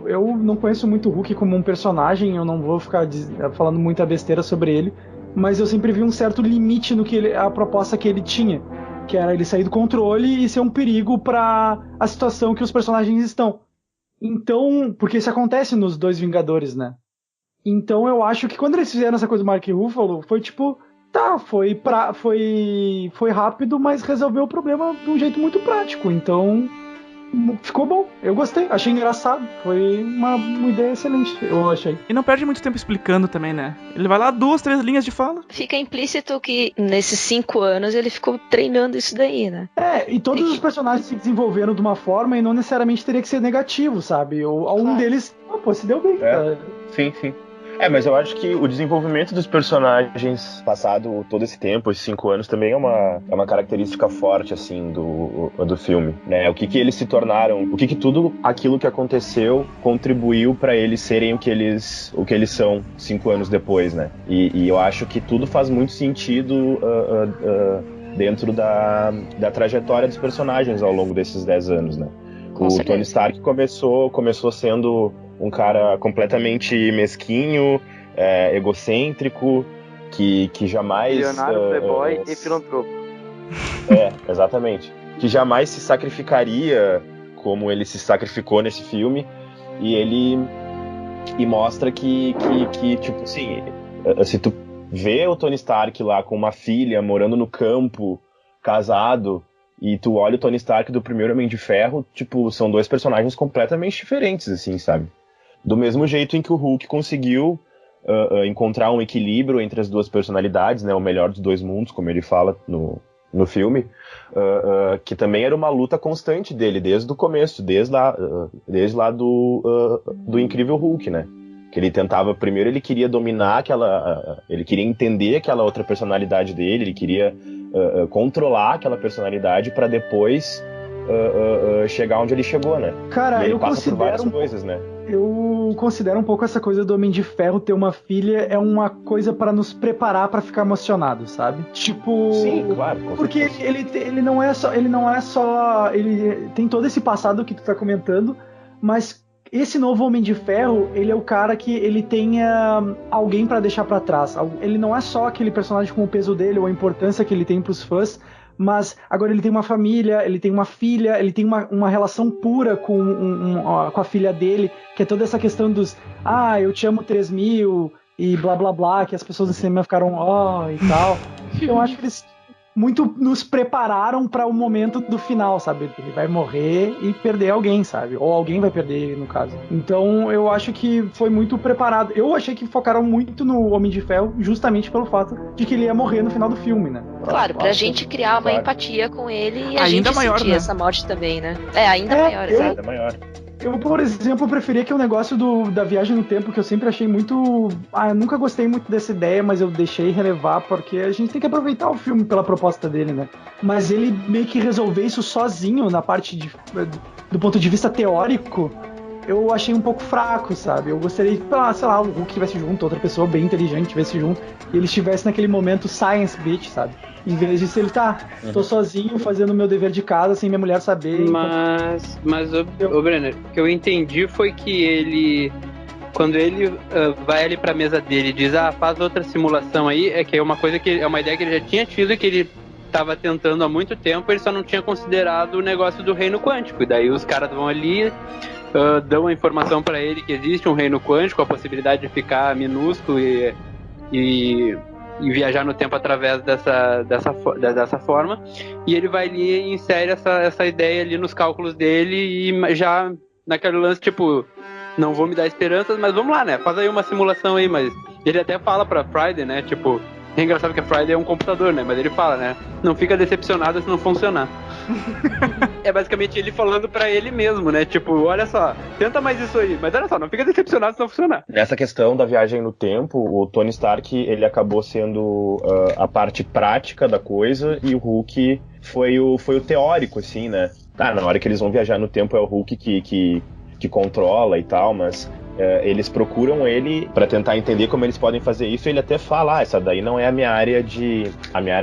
eu não conheço muito o Hulk como um personagem, eu não vou ficar falando muita besteira sobre ele, mas eu sempre vi um certo limite no que a proposta que ele tinha, que era ele sair do controle e ser um perigo pra a situação que os personagens estão. Então, porque isso acontece nos dois Vingadores, né? Então eu acho que quando eles fizeram essa coisa do Mark Ruffalo, foi tipo... foi rápido, mas resolveu o problema de um jeito muito prático. Então, ficou bom. Eu gostei, achei engraçado. Foi uma ideia excelente, eu achei. E não perde muito tempo explicando também, né? Ele vai lá, 2, 3 linhas de fala. Fica implícito que nesses 5 anos ele ficou treinando isso daí, né? E todos os personagens se desenvolveram de uma forma e não necessariamente teria que ser negativo, sabe? Um deles, se deu bem. Sim. Mas eu acho que o desenvolvimento dos personagens passado todo esse tempo, esses 5 anos, também é uma característica forte, assim, do filme, né? O que eles se tornaram, o que tudo aquilo que aconteceu contribuiu pra eles serem o que eles são 5 anos depois, né? E eu acho que tudo faz muito sentido dentro da trajetória dos personagens ao longo desses 10 anos, né? O Tony Stark começou sendo um cara completamente mesquinho, egocêntrico, que jamais... Milionário, playboy e filantropo. Exatamente. Que jamais se sacrificaria como ele se sacrificou nesse filme. E mostra que tipo assim, se tu vê o Tony Stark lá com uma filha, morando no campo, casado... E tu olha o Tony Stark do primeiro Homem de Ferro, tipo, são 2 personagens completamente diferentes, assim, sabe? Do mesmo jeito em que o Hulk conseguiu encontrar um equilíbrio entre as 2 personalidades, né? O melhor dos 2 mundos, como ele fala no filme, que também era uma luta constante dele, desde o começo, desde lá do Incrível Hulk, né? Que ele tentava, primeiro ele queria dominar ele queria entender aquela outra personalidade dele, ele queria controlar aquela personalidade pra depois chegar onde ele chegou, né? Cara, e ele passa por várias coisas, né? Eu considero um pouco essa coisa do Homem de Ferro ter uma filha é uma coisa pra nos preparar pra ficar emocionado, sabe? Tipo, sim, claro, porque ele não é só ele tem todo esse passado que tu tá comentando, mas esse novo Homem de Ferro, ele é o cara que ele tem alguém pra deixar pra trás. Ele não é só aquele personagem com o peso dele ou a importância que ele tem pros fãs, mas agora ele tem uma família, ele tem uma filha, ele tem uma relação pura com a filha dele, que é toda essa questão dos eu te amo 3000 e blá blá blá, que as pessoas do cinema ficaram e tal. Então eu acho que eles muito nos prepararam para o momento do final, sabe? Ele vai morrer e perder alguém, sabe? Ou alguém vai perder ele, no caso. Então, eu acho que foi muito preparado. Eu achei que focaram muito no Homem de Ferro, justamente pelo fato de que ele ia morrer no final do filme, né? Claro, pra gente criar uma empatia com ele e a ainda gente maior, sentir né? essa morte também, né? Ainda maior, exato. Ainda maior. Eu, por exemplo, preferia que o negócio da viagem no tempo, que eu sempre achei muito... eu nunca gostei muito dessa ideia, mas eu deixei relevar, porque a gente tem que aproveitar o filme pela proposta dele, né? Mas ele meio que resolver isso sozinho, na parte do ponto de vista teórico, eu achei um pouco fraco, sabe? Eu gostaria que, sei lá, o Hulk estivesse junto, outra pessoa bem inteligente estivesse junto, e ele estivesse naquele momento science bitch, sabe? Em vez disso, ele tô sozinho fazendo o meu dever de casa sem minha mulher saber. Mas o Brenner, o que eu entendi foi que ele, quando ele vai ali pra mesa dele e diz, faz outra simulação aí, é que é uma coisa que é uma ideia que ele já tinha tido e que ele tava tentando há muito tempo, ele só não tinha considerado o negócio do reino quântico. E daí os caras vão ali, dão a informação pra ele que existe um reino quântico, a possibilidade de ficar minúsculo e viajar no tempo através dessa forma, e ele vai ali e insere essa ideia ali nos cálculos dele, e já naquele lance, tipo, não vou me dar esperanças, mas vamos lá, né, faz aí uma simulação aí. Mas ele até fala pra Friday, né, tipo, é engraçado que a Friday é um computador, né, mas ele fala, né, não fica decepcionado se não funcionar. É basicamente ele falando pra ele mesmo, né? Tipo, olha só, tenta mais isso aí, mas olha só, não fica decepcionado se não funcionar. Nessa questão da viagem no tempo, o Tony Stark, ele acabou sendo a parte prática da coisa, e o Hulk foi o teórico, assim, né? Na hora que eles vão viajar no tempo é o Hulk que controla e tal, mas eles procuram ele pra tentar entender como eles podem fazer isso, e ele até fala, essa daí não é a minha área de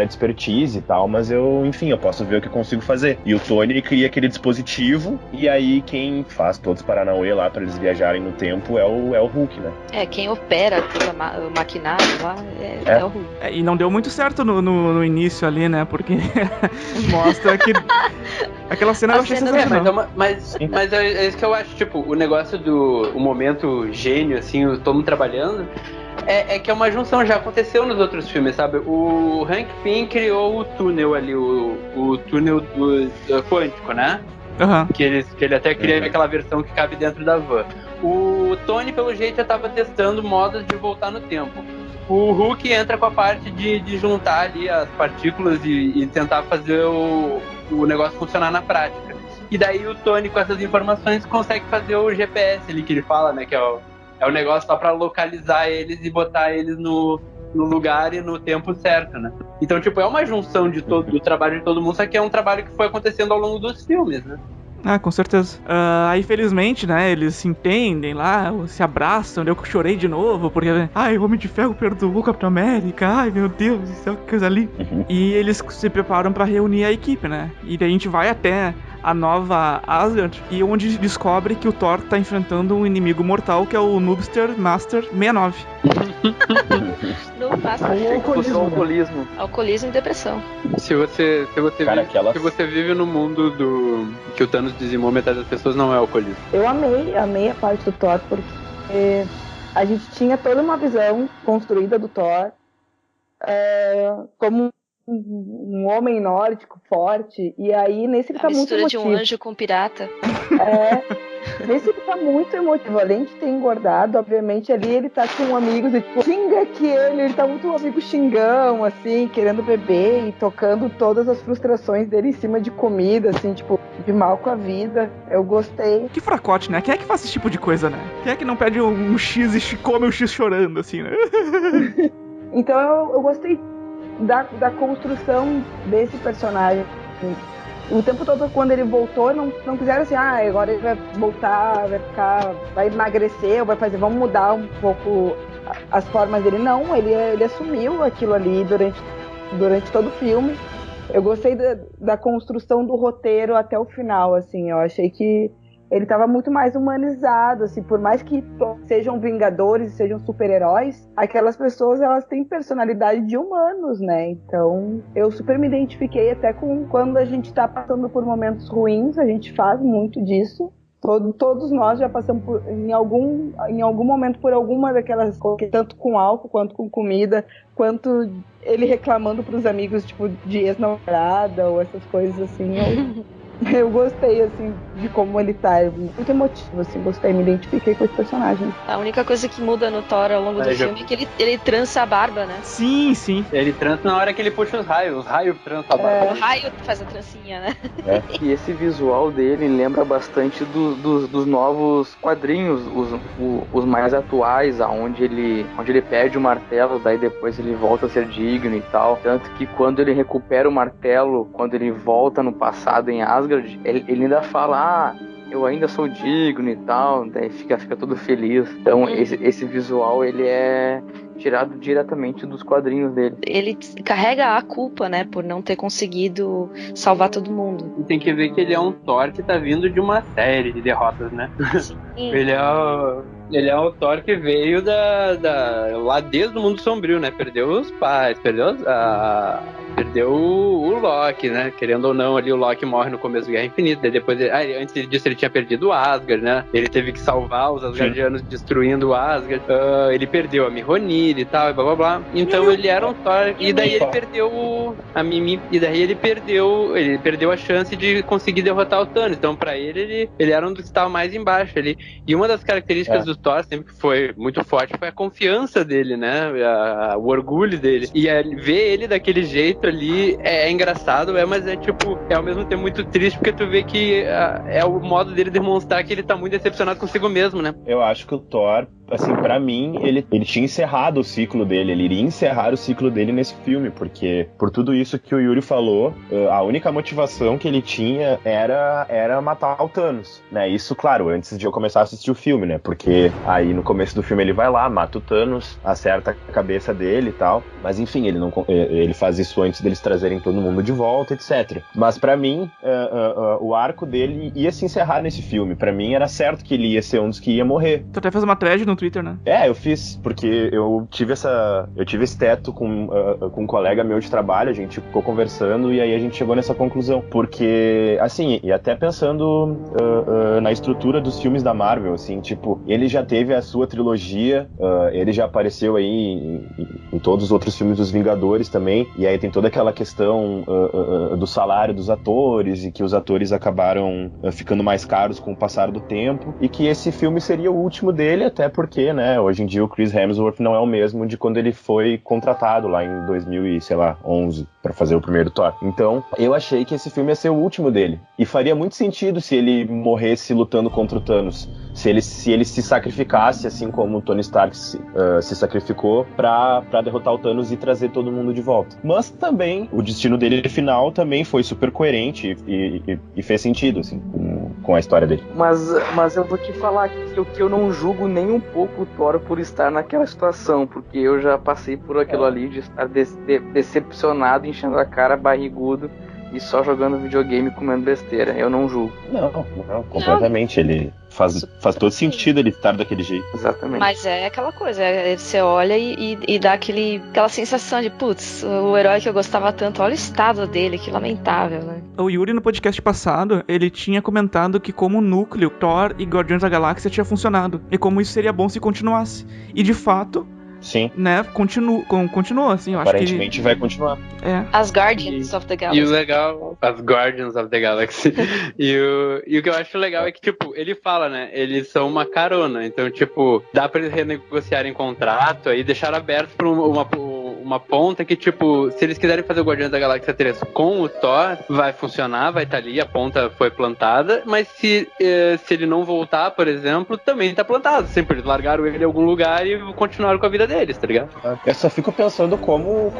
expertise e tal, mas eu posso ver o que eu consigo fazer. E o Tony cria aquele dispositivo, e aí quem faz todos os paranauê lá pra eles viajarem no tempo é o Hulk, né? Quem opera todo o maquinário lá é o Hulk. E não deu muito certo no início ali, né? Porque mostra que aquela cena eu achei sensacional. Mas é isso que eu acho, tipo, o negócio o momento gênio, assim, todo mundo trabalhando, é que é uma junção, já aconteceu nos outros filmes, sabe? O Hank Pym criou o túnel ali, o túnel do quântico, né? Uhum. Que ele até cria aquela versão que cabe dentro da van. O Tony, pelo jeito, já estava testando modos de voltar no tempo. O Hulk entra com a parte de juntar ali as partículas e tentar fazer o negócio funcionar na prática. E daí o Tony, com essas informações, consegue fazer o GPS ali que ele fala, né? Que é o negócio só pra localizar eles e botar eles no lugar e no tempo certo, né? Então, tipo, é uma junção do trabalho de todo mundo, só que é um trabalho que foi acontecendo ao longo dos filmes, né? Com certeza. Aí, felizmente, né, eles se entendem lá, se abraçam, eu chorei de novo, porque, o Homem de Ferro perdoou o Capitão América, ai, meu Deus, isso é uma coisa ali. E eles se preparam pra reunir a equipe, né, e daí a gente vai até a nova Asgard, e onde descobre que o Thor tá enfrentando um inimigo mortal, que é o Noobster Master 69. Não passa alcoolismo e depressão. Se você vive no mundo que o Thanos dizimou metade das pessoas, não é alcoolismo. Eu amei a parte do Thor, porque a gente tinha toda uma visão construída do Thor como um homem nórdico forte, e aí nesse ele tá muito emotivo. Mistura de um anjo com um pirata. Nesse ele tá muito emotivo, além de ter engordado, obviamente ali ele tá com amigos e tipo, xinga que ele tá muito amigo xingão, assim, querendo beber e tocando todas as frustrações dele em cima de comida, assim, tipo, de mal com a vida. Eu gostei. Que fracote, né? Quem é que faz esse tipo de coisa, né? Quem é que não pede um X e come um X chorando, assim, né? Então eu gostei da construção desse personagem. O tempo todo, quando ele voltou, não quiseram assim, agora ele vai voltar, vai emagrecer, ou vai fazer, vamos mudar um pouco as formas dele. Não, ele assumiu aquilo ali durante todo o filme. Eu gostei da construção do roteiro até o final, assim, eu achei que ele estava muito mais humanizado, assim, por mais que sejam vingadores, sejam super-heróis, aquelas pessoas, elas têm personalidade de humanos, né? Então, eu super me identifiquei até com quando a gente está passando por momentos ruins, a gente faz muito disso. Todos nós já passamos em algum momento por alguma daquelas coisas, tanto com álcool, quanto com comida, quanto ele reclamando pros amigos, tipo, de ex-namorada, ou essas coisas assim. Eu gostei, assim, de como ele tá. Muito emotivo, assim, gostei, me identifiquei com esse personagem. A única coisa que muda no Thor ao longo do filme é que ele trança a barba, né? Sim, sim. Ele trança na hora que ele puxa os raios trançam a barba. O raio faz a trancinha, né? E esse visual dele lembra bastante dos novos quadrinhos, os mais atuais, onde ele perde o martelo, daí depois ele volta a ser digno e tal. Tanto que quando ele recupera o martelo, quando ele volta no passado em Asgard, ele ainda fala, eu ainda sou digno e tal, daí fica todo feliz. Então esse visual, ele é tirado diretamente dos quadrinhos dele. Ele carrega a culpa, né, por não ter conseguido salvar todo mundo. E tem que ver que ele é um Thor que tá vindo de uma série de derrotas, né? Sim. Ele é o Thor que veio lá desde o mundo sombrio, né? Perdeu os pais, perdeu o Loki, né? Querendo ou não, ali o Loki morre no começo do Guerra Infinita. Daí depois, antes disso, ele tinha perdido o Asgard, né? Ele teve que salvar os Asgardianos destruindo o Asgard. Ele perdeu a Mjolnir e tal, e blá blá blá. Então ele era um Thor. E daí ele perdeu a Mimi. E daí ele perdeu a chance de conseguir derrotar o Thanos. Então pra ele era um dos que estava mais embaixo ali. E uma das características do Thor, sempre que foi muito forte, foi a confiança dele, né? O orgulho dele. E ver ele daquele jeito ali é engraçado, mas tipo, é ao mesmo tempo muito triste, porque tu vê que é o modo dele demonstrar que ele tá muito decepcionado consigo mesmo, né? Eu acho que o Thor, assim, pra mim, ele tinha encerrado o ciclo dele, ele iria encerrar o ciclo dele nesse filme, porque por tudo isso que o Yuri falou, a única motivação que ele tinha era matar o Thanos, né? Isso, claro, antes de eu começar a assistir o filme, né? Porque aí no começo do filme ele vai lá, mata o Thanos, acerta a cabeça dele e tal, mas enfim, ele faz isso antes deles trazerem todo mundo de volta, etc. Mas pra mim, o arco dele ia se encerrar nesse filme. Pra mim era certo que ele ia ser um dos que ia morrer. Tu até fez uma thread no Twitter, né? Eu fiz, porque eu tive esse teto com um colega meu de trabalho, a gente ficou conversando e aí a gente chegou nessa conclusão. Porque, assim, e até pensando na estrutura dos filmes da Marvel, assim, tipo, ele já teve a sua trilogia, ele já apareceu aí em todos os outros filmes dos Vingadores também, e aí tem toda aquela questão do salário dos atores, e que os atores acabaram ficando mais caros com o passar do tempo, e que esse filme seria o último dele, até porque, né, hoje em dia o Chris Hemsworth não é o mesmo de quando ele foi contratado lá em 2011 pra fazer o primeiro Thor. Então, eu achei que esse filme ia ser o último dele, e faria muito sentido se ele morresse lutando contra o Thanos, se ele se sacrificasse, assim como o Tony Stark se sacrificou pra derrotar o Thanos e trazer todo mundo de volta. Mas também, o destino dele final também foi super coerente e fez sentido, assim, com a história dele. Mas eu vou te falar que eu não julgo nem um pouco o Thor por estar naquela situação, porque eu já passei por aquilo ali de estar decepcionado, enchendo a cara, barrigudo, e só jogando videogame, comendo besteira. Eu não julgo. Não, completamente. Ele faz todo sentido ele estar daquele jeito. Exatamente. Mas é aquela coisa, você olha e dá aquela sensação de, putz, o herói que eu gostava tanto, olha o estado dele, que lamentável, né? O Yuri, no podcast passado, ele tinha comentado que como núcleo, Thor e Guardiões da Galáxia tinha funcionado, e como isso seria bom se continuasse. E de fato... Sim. Né, continua, assim, eu aparentemente acho que... vai continuar. As Guardians of the Galaxy. E o legal, as Guardians of the Galaxy. e o que eu acho legal é que, tipo, ele fala, né, eles são uma carona, então, tipo, dá pra eles renegociarem contrato aí, deixar aberto pra uma ponta que, tipo, se eles quiserem fazer o Guardiões da Galáxia 3 com o Thor, vai funcionar, vai estar ali, a ponta foi plantada, mas se ele não voltar, por exemplo, também tá plantado, sempre eles largaram ele em algum lugar e continuaram com a vida deles, tá ligado? Eu só fico pensando como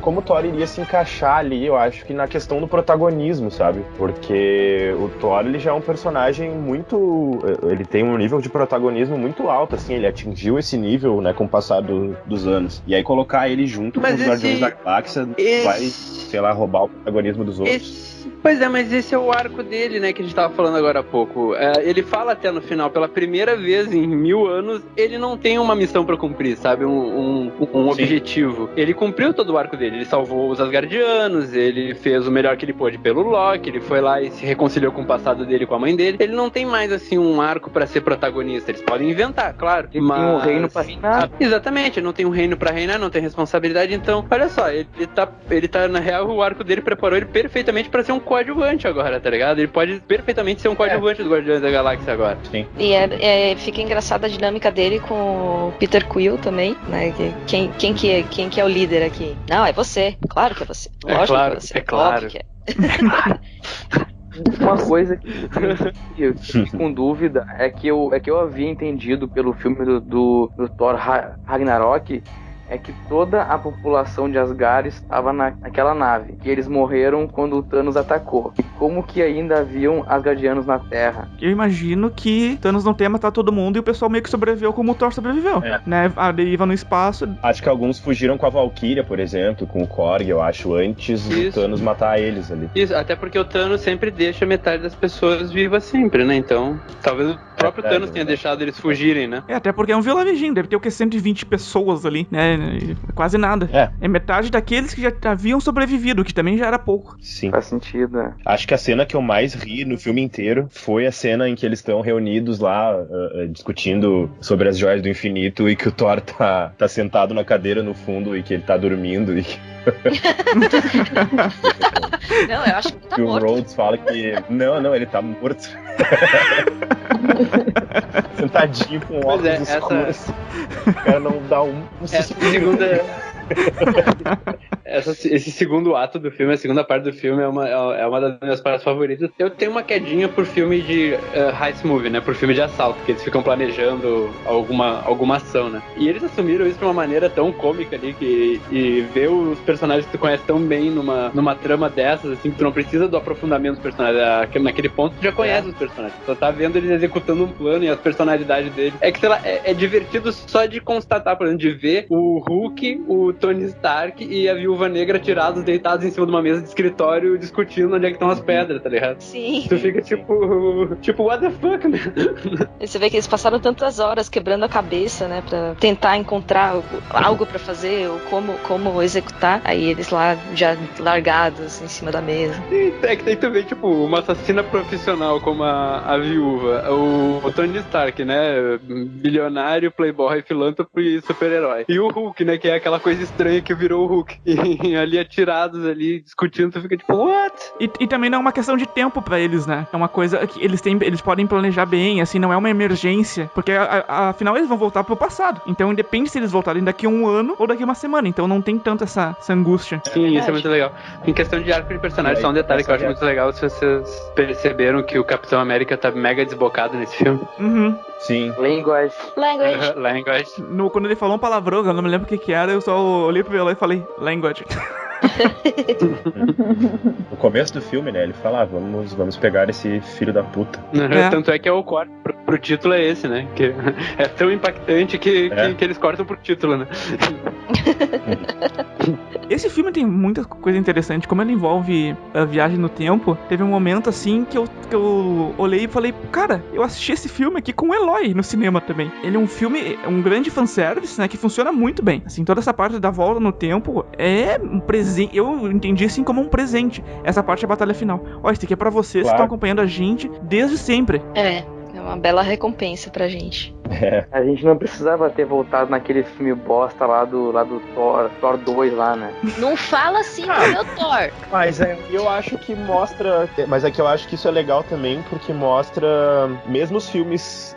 o Thor iria se encaixar ali, eu acho que na questão do protagonismo, sabe? Porque o Thor, ele já é um personagem muito... Ele tem um nível de protagonismo muito alto, assim, ele atingiu esse nível, né, com o passar dos anos. E aí colocar ele junto com os Guardiões da Galáxia vai, sei lá, roubar o protagonismo dos outros. Pois é, mas esse é o arco dele, né, que a gente tava falando agora há pouco. Ele fala até no final, pela primeira vez em 1000 anos, ele não tem uma missão pra cumprir, sabe? Um objetivo. Ele cumpriu todo o arco dele. Ele salvou os Asgardianos, ele fez o melhor que ele pôde pelo Loki, ele foi lá e se reconciliou com o passado dele, com a mãe dele. Ele não tem mais, assim, um arco pra ser protagonista. Eles podem inventar, claro. Ele tem um reino pra reinar. Exatamente, ele não tem um reino pra reinar, não tem responsabilidade. Então, olha só, ele tá na real, o arco dele preparou ele perfeitamente pra ser um coadjuvante agora, tá ligado? Ele pode perfeitamente ser um coadjuvante do Guardiões da Galáxia agora. Sim. E fica engraçada a dinâmica dele com o Peter Quill também, né? Quem que é o líder aqui? Não, é você. Claro que é você. Lógico claro, que é você. é claro. Óbvio que é. Uma coisa que eu fico com dúvida é que eu havia entendido pelo filme do Thor Ragnarok, é que toda a população de Asgard estava naquela nave, que eles morreram quando o Thanos atacou. E como que ainda haviam Asgardianos na Terra? Eu imagino que Thanos não tenha matado todo mundo e o pessoal meio que sobreviveu como o Thor sobreviveu, né? A deriva no espaço. Acho que alguns fugiram com a Valkyria, por exemplo, com o Korg, eu acho, antes do Thanos matar eles ali. Isso, até porque o Thanos sempre deixa metade das pessoas vivas sempre, né? Então, talvez o próprio Thanos tenha deixado eles fugirem, né? Até porque é um vilareginho, deve ter o que? 120 pessoas ali, né? Quase nada. É metade daqueles que já haviam sobrevivido, que também já era pouco. Sim. Faz sentido, né? Acho que a cena que eu mais ri no filme inteiro foi a cena em que eles estão reunidos lá, discutindo sobre as joias do infinito e que o Thor tá sentado na cadeira no fundo e que ele tá dormindo e que... Não, eu acho que ele tá morto. O Rhodes fala que... Não, ele tá morto. Sentadinho com óculos escuros. O cara não dá um segunda... Esse segundo ato do filme, a segunda parte do filme é uma das minhas partes favoritas. Eu tenho uma quedinha por filme de heist movie, né? Por filme de assalto, que eles ficam planejando alguma ação, né? E eles assumiram isso de uma maneira tão cômica ali, e ver os personagens que tu conhece tão bem numa trama dessas, assim, que tu não precisa do aprofundamento dos personagens. Naquele ponto tu já conhece os personagens. Tu só tá vendo eles executando um plano e as personalidades deles. É que, sei lá, é divertido só de constatar, por exemplo, de ver o Hulk, o Tony Stark e a Viúva Negra tirados, deitados em cima de uma mesa de escritório, discutindo onde é que estão as pedras, tá ligado? Sim. Tu fica tipo, what the fuck, né? E você vê que eles passaram tantas horas quebrando a cabeça, né, pra tentar encontrar algo pra fazer, ou como executar. Aí eles lá, já largados em cima da mesa. É que tem também, tipo, uma assassina profissional como a Viúva, o Tony Stark, né, bilionário, playboy, filântropo e super-herói. E o Hulk, né, que é aquela coisa estranha que virou o Hulk. E ali atirados, ali, discutindo, tu fica tipo, what? E também não é uma questão de tempo pra eles, né? É uma coisa que eles podem planejar bem, assim, não é uma emergência. Porque, afinal, eles vão voltar pro passado. Então, independe se eles voltarem daqui a um ano ou daqui a uma semana. Então, não tem tanto essa angústia. Sim, isso é muito legal. Em questão de arco de personagem, só um detalhe que eu acho muito legal, se vocês perceberam que o Capitão América tá mega desbocado nesse filme. Uhum. Sim. Language. Quando ele falou um palavrão, eu não me lembro o que era, eu só olhei pro Eloy e falei, language. No começo do filme, né, ele fala, vamos pegar esse filho da puta. Tanto é que é o corte pro título é esse, né, que é tão impactante que eles cortam pro título, né. Esse filme tem muita coisa interessante, como ele envolve a viagem no tempo. Teve um momento assim que eu olhei e falei, cara, eu assisti esse filme aqui com o Eloy no cinema também. Ele é um filme, um grande fanservice, né, que funciona muito bem. Assim, toda essa parte da volta no tempo é um presente, eu entendi assim como um presente. Essa parte é a batalha final. Ó, isso aqui é pra vocês que estão acompanhando a gente desde sempre. É uma bela recompensa pra gente. A gente não precisava ter voltado naquele filme bosta lá do Thor 2 lá, né? Não fala assim do meu Thor. Mas eu acho que mostra... Mas é que eu acho que isso é legal também, porque mostra, mesmo os filmes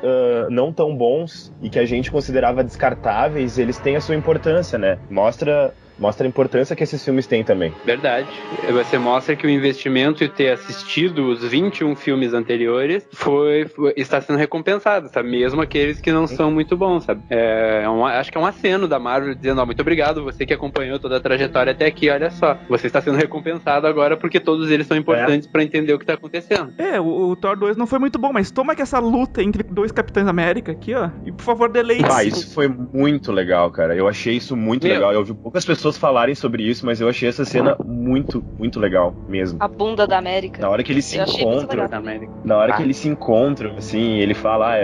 não tão bons e que a gente considerava descartáveis, eles têm a sua importância, né? Mostra a importância que esses filmes têm também. Verdade. Você mostra que o investimento e ter assistido os 21 filmes anteriores está sendo recompensado, sabe? Mesmo aqueles que não são muito bons, sabe? Acho que é um aceno da Marvel dizendo, muito obrigado, você que acompanhou toda a trajetória até aqui, olha só, você está sendo recompensado agora porque todos eles são importantes pra entender o que está acontecendo. O Thor 2 não foi muito bom, mas toma que essa luta entre dois Capitães América aqui, ó, e por favor, deleite. Isso foi muito legal, cara. Eu achei isso muito legal. Eu vi poucas pessoas falarem sobre isso, mas eu achei essa cena muito, muito legal mesmo. A bunda da América. Na hora que eles se encontram, que eles se encontram, assim, ele fala,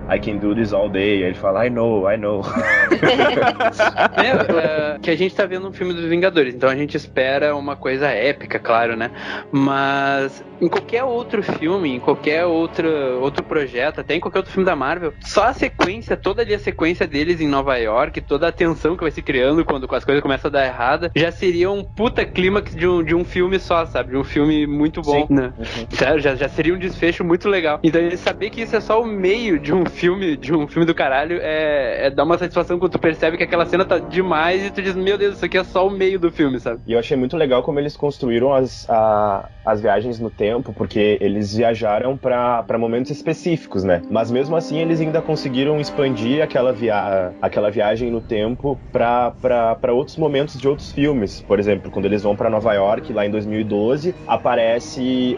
I can do this all day. Aí ele fala, I know. Que a gente tá vendo um filme dos Vingadores, então a gente espera uma coisa épica, claro, né? Mas em qualquer outro filme, em qualquer outro projeto, até em qualquer outro filme da Marvel, só a sequência, toda ali a sequência deles em Nova York, toda a tensão que vai se criando quando as coisas começam a dar errada, já seria um puta clímax de um filme só, sabe? De um filme muito bom, né? Sério, já seria um desfecho muito legal. Então saber que isso é só o meio de um filme do caralho, dá uma satisfação quando tu percebe que aquela cena tá demais e tu diz, meu Deus, isso aqui é só o meio do filme, sabe? E eu achei muito legal como eles construíram as viagens no tempo, porque eles viajaram pra momentos específicos, né? Mas mesmo assim eles ainda conseguiram expandir aquela viagem no tempo pra outros momentos de outros filmes. Por exemplo, quando eles vão pra Nova York, lá em 2012, aparece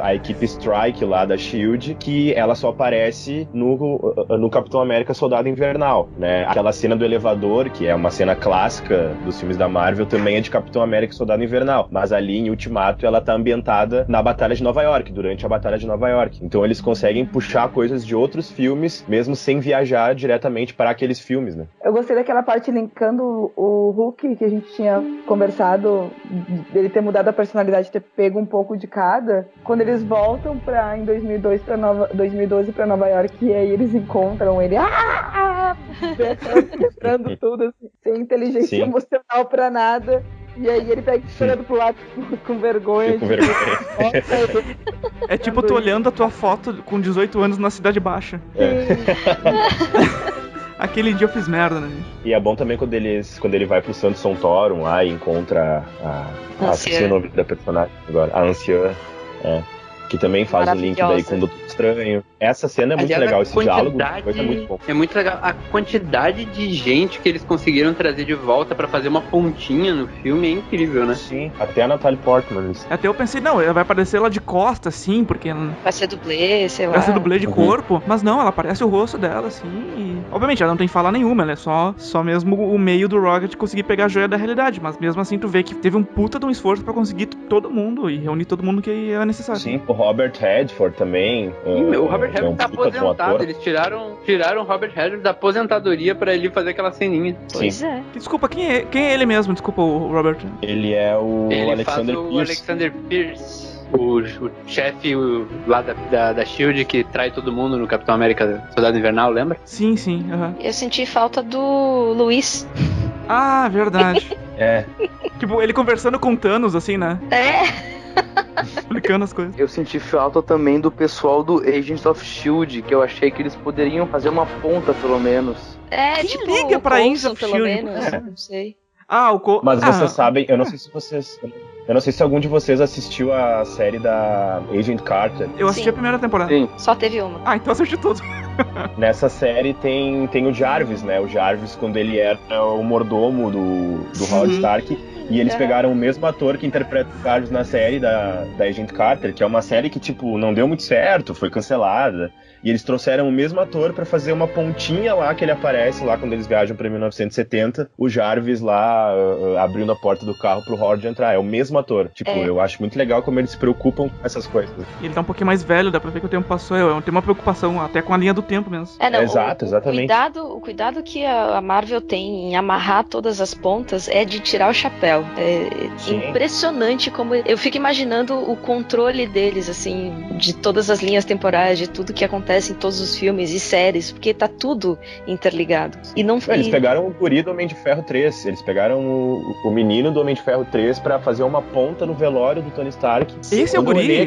a equipe Strike lá da SHIELD, que ela só aparece no Capitão América Soldado Invernal, né? Aquela cena do elevador, que é uma cena clássica dos filmes da Marvel, também é de Capitão América Soldado Invernal, mas ali em Ultimato ela tá ambientada na Batalha de Nova York, durante a Batalha de Nova York. Então eles conseguem puxar coisas de outros filmes, mesmo sem viajar diretamente para aqueles filmes, né? Eu gostei daquela parte linkando o Hulk, que a gente tinha conversado, dele ter mudado a personalidade, ter pego um pouco de cada. Quando eles voltam em 2012 pra Nova York, e aí eles encontram ele, quebrando tudo, assim, sem inteligência emocional pra nada. E aí ele pega chorando pro lado com vergonha. Com vergonha. É tipo tu olhando a tua foto com 18 anos na Cidade Baixa. Aquele dia eu fiz merda, né? E é bom também quando ele vai pro Santo Sontorum lá e encontra esqueci o nome da personagem agora, a Anciã, que também faz o link daí com o Doutor Estranho. Essa cena é muito legal, esse diálogo é muito bom. É muito legal. A quantidade de gente que eles conseguiram trazer de volta pra fazer uma pontinha no filme é incrível, né? Sim, até a Natalie Portman. Até eu pensei, não, ela vai aparecer lá de costa, assim, porque... Vai ser dublê, sei lá. Vai ser dublê de corpo, mas não, ela aparece o rosto dela, assim, e... Obviamente, ela não tem fala nenhuma, ela é só mesmo o meio do Rocket conseguir pegar a joia da realidade, mas mesmo assim tu vê que teve um puta de um esforço pra conseguir todo mundo e reunir todo mundo que é necessário. Sim, o Robert Redford também. O Robert Redford tá aposentado, eles tiraram o Robert Redford da aposentadoria pra ele fazer aquela ceninha. Pois é. Desculpa, quem é ele mesmo? Desculpa, o Robert. Ele é o Alexander Pierce. O Alexander Pierce. O chefe lá da SHIELD que trai todo mundo no Capitão América Soldado Invernal, lembra? Sim. Eu senti falta do Luiz. Ah, verdade. Tipo, ele conversando com Thanos, assim, né? Explicando as coisas. Eu senti falta também do pessoal do Agents of S.H.I.E.L.D., que eu achei que eles poderiam fazer uma ponta, pelo menos. Quem tipo, liga pra Agents of S.H.I.E.L.D.? Não sei. Mas vocês sabem, eu não sei se algum de vocês assistiu a série da Agent Carter. Eu assisti a primeira temporada. Sim. Só teve uma. Então assisti tudo. Nessa série tem o Jarvis, né? O Jarvis, quando ele era o mordomo do Howard Stark. E eles pegaram o mesmo ator que interpreta o Jarvis na série da Agent Carter, que é uma série que, tipo, não deu muito certo, foi cancelada. E eles trouxeram o mesmo ator pra fazer uma pontinha lá que ele aparece lá quando eles viajam pra 1970. O Jarvis lá abrindo a porta do carro pro Howard entrar. É o mesmo ator. Tipo, eu acho muito legal como eles se preocupam com essas coisas. E ele tá um pouquinho mais velho, dá pra ver que o tempo passou. Tem uma preocupação até com a linha do tempo mesmo. Exatamente. O cuidado que a Marvel tem em amarrar todas as pontas é de tirar o chapéu. É impressionante como... Eu fico imaginando o controle deles, assim, de todas as linhas temporais, de tudo que acontece em todos os filmes e séries, porque tá tudo interligado. E não foi... Eles pegaram o guri do Homem de Ferro 3, eles pegaram o menino do Homem de Ferro 3 pra fazer uma ponta no velório do Tony Stark. Esse é o guri?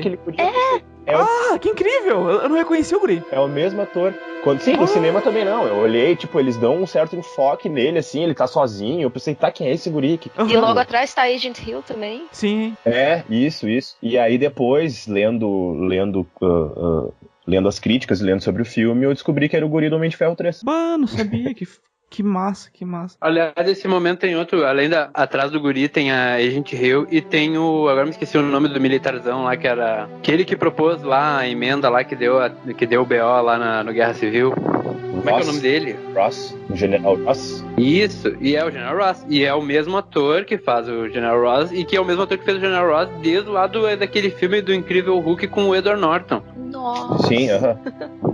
Que incrível! Eu não reconheci o guri. É o mesmo ator. Sim, no cinema também não. Eu olhei, tipo, eles dão um certo enfoque nele, assim, ele tá sozinho. Eu pensei, quem é esse guri? E logo atrás tá Agent Hill também. Sim. Isso. E aí depois, lendo as críticas, lendo sobre o filme, eu descobri que era o guri do Homem de Ferro 3. Mano, sabia que massa. Aliás, nesse momento tem outro, além atrás do guri tem a Agent Hill e tem agora me esqueci o nome do militarzão lá, que era aquele que propôs lá a emenda lá que deu o BO lá no Guerra Civil. Como é que é o nome dele? Ross, o General Ross. Isso, e é o General Ross. E é o mesmo ator que faz o General Ross e que é o mesmo ator que fez o General Ross desde o lado daquele filme do Incrível Hulk com o Edward Norton. Nossa. Sim,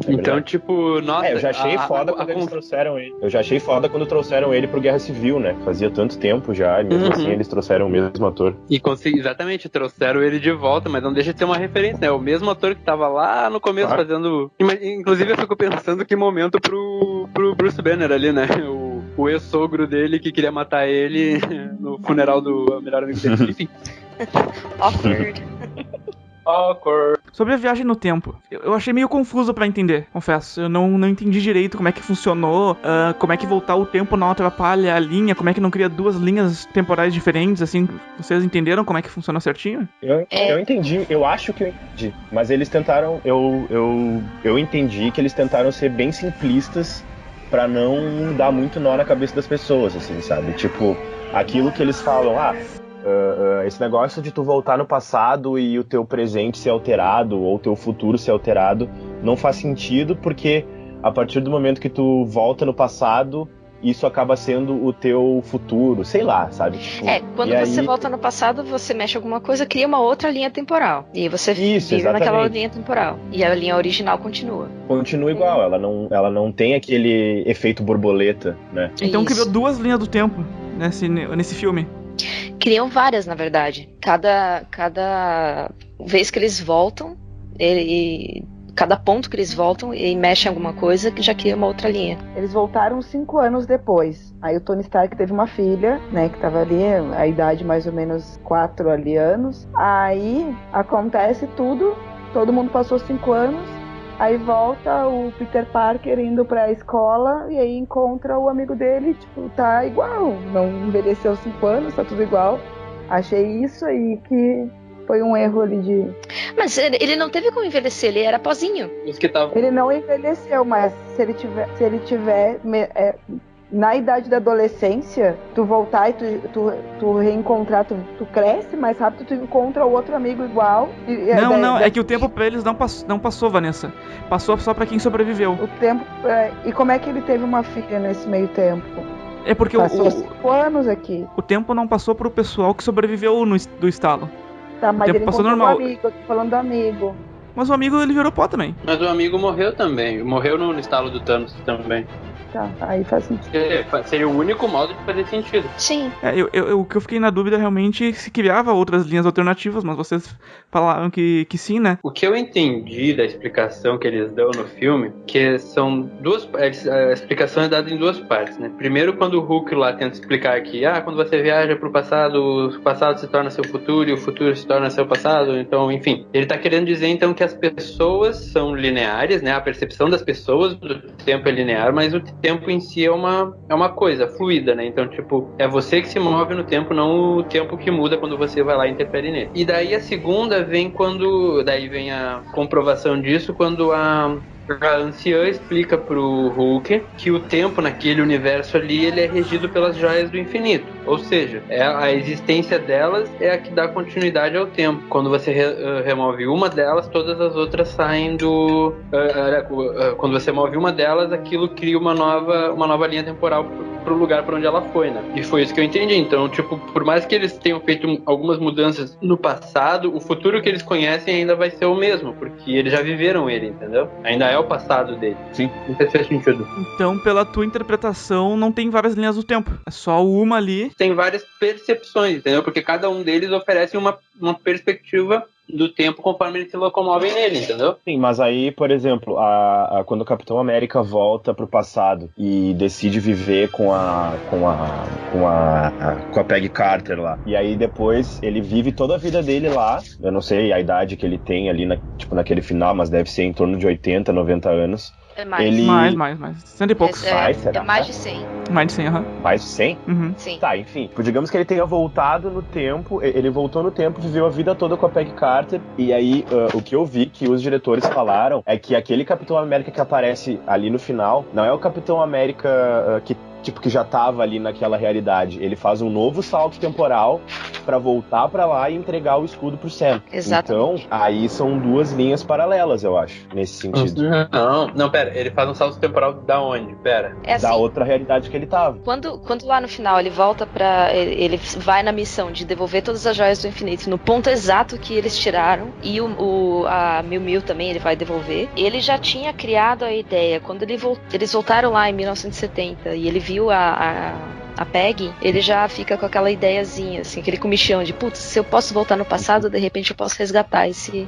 Então, tipo, nossa... eu já achei foda quando eles trouxeram ele. Eu já achei foda quando trouxeram ele pro Guerra Civil, né? Fazia tanto tempo já, e mesmo assim eles trouxeram o mesmo ator. E exatamente, trouxeram ele de volta, mas não deixa de ser uma referência, né? O mesmo ator que tava lá no começo fazendo... Inclusive, eu fico pensando que momento pro Bruce Banner ali, né? O ex-sogro dele que queria matar ele no funeral do melhor amigo dele. Enfim. Awkward. Sobre a viagem no tempo, eu achei meio confuso pra entender, confesso. Eu não entendi direito como é que funcionou, como é que voltar o tempo não atrapalha a linha, como é que não cria duas linhas temporais diferentes, assim. Vocês entenderam como é que funciona certinho? Eu entendi, eu acho que eu entendi. Mas eles tentaram, eu entendi que eles tentaram ser bem simplistas pra não dar muito nó na cabeça das pessoas, assim, sabe? Tipo, aquilo que eles falam, esse negócio de tu voltar no passado e o teu presente ser alterado ou o teu futuro ser alterado não faz sentido, porque a partir do momento que tu volta no passado, isso acaba sendo o teu futuro, sei lá, sabe? Tipo, quando você volta no passado, você mexe alguma coisa, cria uma outra linha temporal. E você vive naquela linha temporal. E a linha original continua. Continua igual, ela não tem aquele efeito borboleta, né? Então criou duas linhas do tempo nesse filme. Criam várias, na verdade. Cada vez que eles voltam, cada ponto que eles voltam e mexem alguma coisa, que já cria uma outra linha. Eles voltaram 5 anos depois. Aí o Tony Stark teve uma filha, né, que tava ali, a idade mais ou menos 4 anos. Aí acontece tudo, todo mundo passou 5 anos. Aí volta o Peter Parker indo pra escola e aí encontra o amigo dele, tipo, tá igual, não envelheceu 5 anos, tá tudo igual. Achei isso aí que foi um erro ali de... Mas ele não teve como envelhecer, ele era pozinho. Ele não envelheceu, mas se ele tiver na idade da adolescência, tu voltar e tu reencontrar, tu cresce mais rápido, tu encontra o outro amigo igual. É que o tempo pra eles não passou, Vanessa. Passou só pra quem sobreviveu. O tempo... E como é que ele teve uma filha nesse meio tempo? É porque passou 5 anos aqui. O tempo não passou pro pessoal que sobreviveu do estalo. Tá, mas ele passou normal. Amigo, eu tô falando do amigo. Mas o amigo, ele virou pó também. Mas o amigo morreu também. Morreu no estalo do Thanos também. Tá, aí faz sentido. Seria o único modo de fazer sentido. Sim. O que eu fiquei na dúvida realmente se criava outras linhas alternativas, mas vocês falaram que sim, né? O que eu entendi da explicação que eles dão no filme, que são a explicação é dada em duas partes, né? Primeiro, quando o Hulk lá tenta explicar que, quando você viaja pro passado, o passado se torna seu futuro e o futuro se torna seu passado, então, enfim. Ele tá querendo dizer, então, que as pessoas são lineares, né? A percepção das pessoas do tempo é linear, mas o tempo em si é uma coisa fluida, né? Então, tipo, é você que se move no tempo, não o tempo que muda quando você vai lá e interfere nele. E daí a segunda vem daí vem a comprovação disso, quando a anciã explica pro Hulk que o tempo naquele universo ali, ele é regido pelas joias do infinito. Ou seja, a existência delas é a que dá continuidade ao tempo. Quando você remove uma delas, todas as outras saem do... quando você remove uma delas, aquilo cria uma nova linha temporal pro lugar para onde ela foi, né? E foi isso que eu entendi. Então, tipo, por mais que eles tenham feito algumas mudanças no passado, o futuro que eles conhecem ainda vai ser o mesmo, porque eles já viveram ele, entendeu? Ainda é o passado dele. Sim. Não sei se faz sentido. Então, pela tua interpretação, não tem várias linhas do tempo. É só uma ali. Tem várias percepções, entendeu? Porque cada um deles oferece uma perspectiva do tempo conforme eles se locomovem nele, entendeu? Sim, mas aí, por exemplo, quando o Capitão América volta pro passado e decide viver com a Peggy Carter lá, e aí depois ele vive toda a vida dele lá, eu não sei a idade que ele tem ali, naquele final, mas deve ser em torno de 80, 90 anos. É mais. Mais. 100 e poucos. É mais de 100. Mais de 100, aham. Mais de 100? Uhum. Sim. Tá, enfim. Digamos que ele tenha voltado no tempo, ele voltou no tempo, viveu a vida toda com a Peggy Carter, e aí o que eu vi que os diretores falaram é que aquele Capitão América que aparece ali no final não é o Capitão América tipo, que já tava ali naquela realidade. Ele faz um novo salto temporal pra voltar pra lá e entregar o escudo pro Sam. Exatamente. Então, aí são duas linhas paralelas, eu acho, nesse sentido. Não, pera, ele faz um salto temporal da onde? Pera. É assim, da outra realidade que ele tava. Quando lá no final ele volta pra... Ele vai na missão de devolver todas as joias do infinito no ponto exato que eles tiraram, e a Miu também ele vai devolver. Ele já tinha criado a ideia, quando eles voltaram lá em 1970 e ele viu a Peggy, ele já fica com aquela ideiazinha, assim, aquele comichão de, putz, se eu posso voltar no passado, de repente eu posso resgatar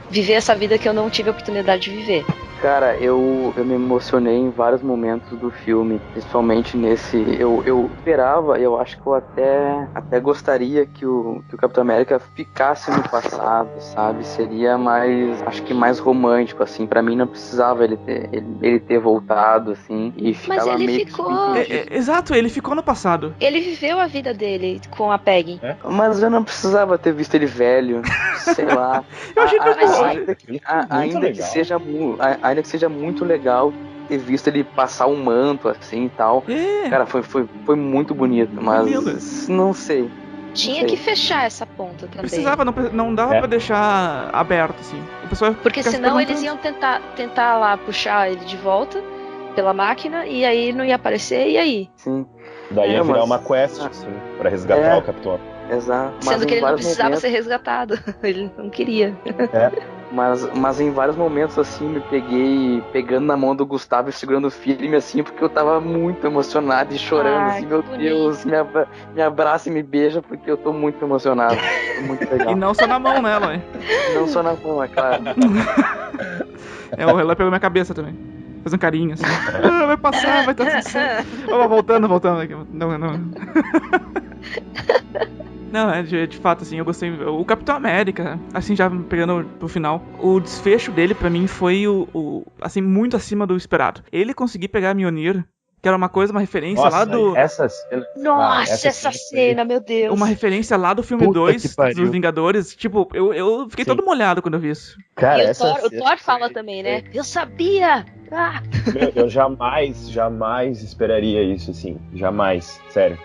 viver essa vida que eu não tive a oportunidade de viver. Cara, eu me emocionei em vários momentos do filme, principalmente nesse. Eu esperava, eu acho que eu até gostaria que o Capitão América ficasse no passado, sabe? Seria acho que mais romântico, assim. Pra mim não precisava ele ter voltado, assim, e ficava Mas ele meio ficou. Exato, ele ficou no passado. Ele viveu a vida dele com a Peggy. Mas eu não precisava ter visto ele velho, sei lá. Eu achei Ainda que seja muito legal ter visto ele passar um manto assim e tal. Cara, foi muito bonito, mas não sei. Tinha que fechar essa ponta também. Precisava, não dava pra deixar aberto, assim. Porque senão eles iam tentar lá puxar ele de volta pela máquina, e aí não ia aparecer, e aí? Sim. Daí ia virar uma quest, assim, pra resgatar o Capitão. Exato. Sendo que ele não precisava ser resgatado. Ele não queria. Mas em vários momentos, assim, me peguei pegando na mão do Gustavo e segurando o filme, assim, porque eu tava muito emocionado e chorando, assim, meu Deus, me abraça e me beija, porque eu tô muito emocionado. Tô muito legal. E não só na mão, né, mãe? Não só na mão, é claro. O relógio pegou minha cabeça também. Faz um carinho, assim. Vai passar, vai estar tudo certo. Voltando aqui. Não. Não, de fato, assim, eu gostei. O Capitão América, assim, já pegando pro final, o desfecho dele, pra mim, foi assim, muito acima do esperado. Ele conseguir pegar a Mjolnir, que era uma referência lá do... Essa cena... Nossa, essa cena, meu Deus. Uma referência lá do filme 2 dos Vingadores. Tipo, eu fiquei todo molhado quando eu vi isso. Cara, e o Thor fala também, né? Eu sabia! Eu jamais esperaria isso, assim. Jamais, sério.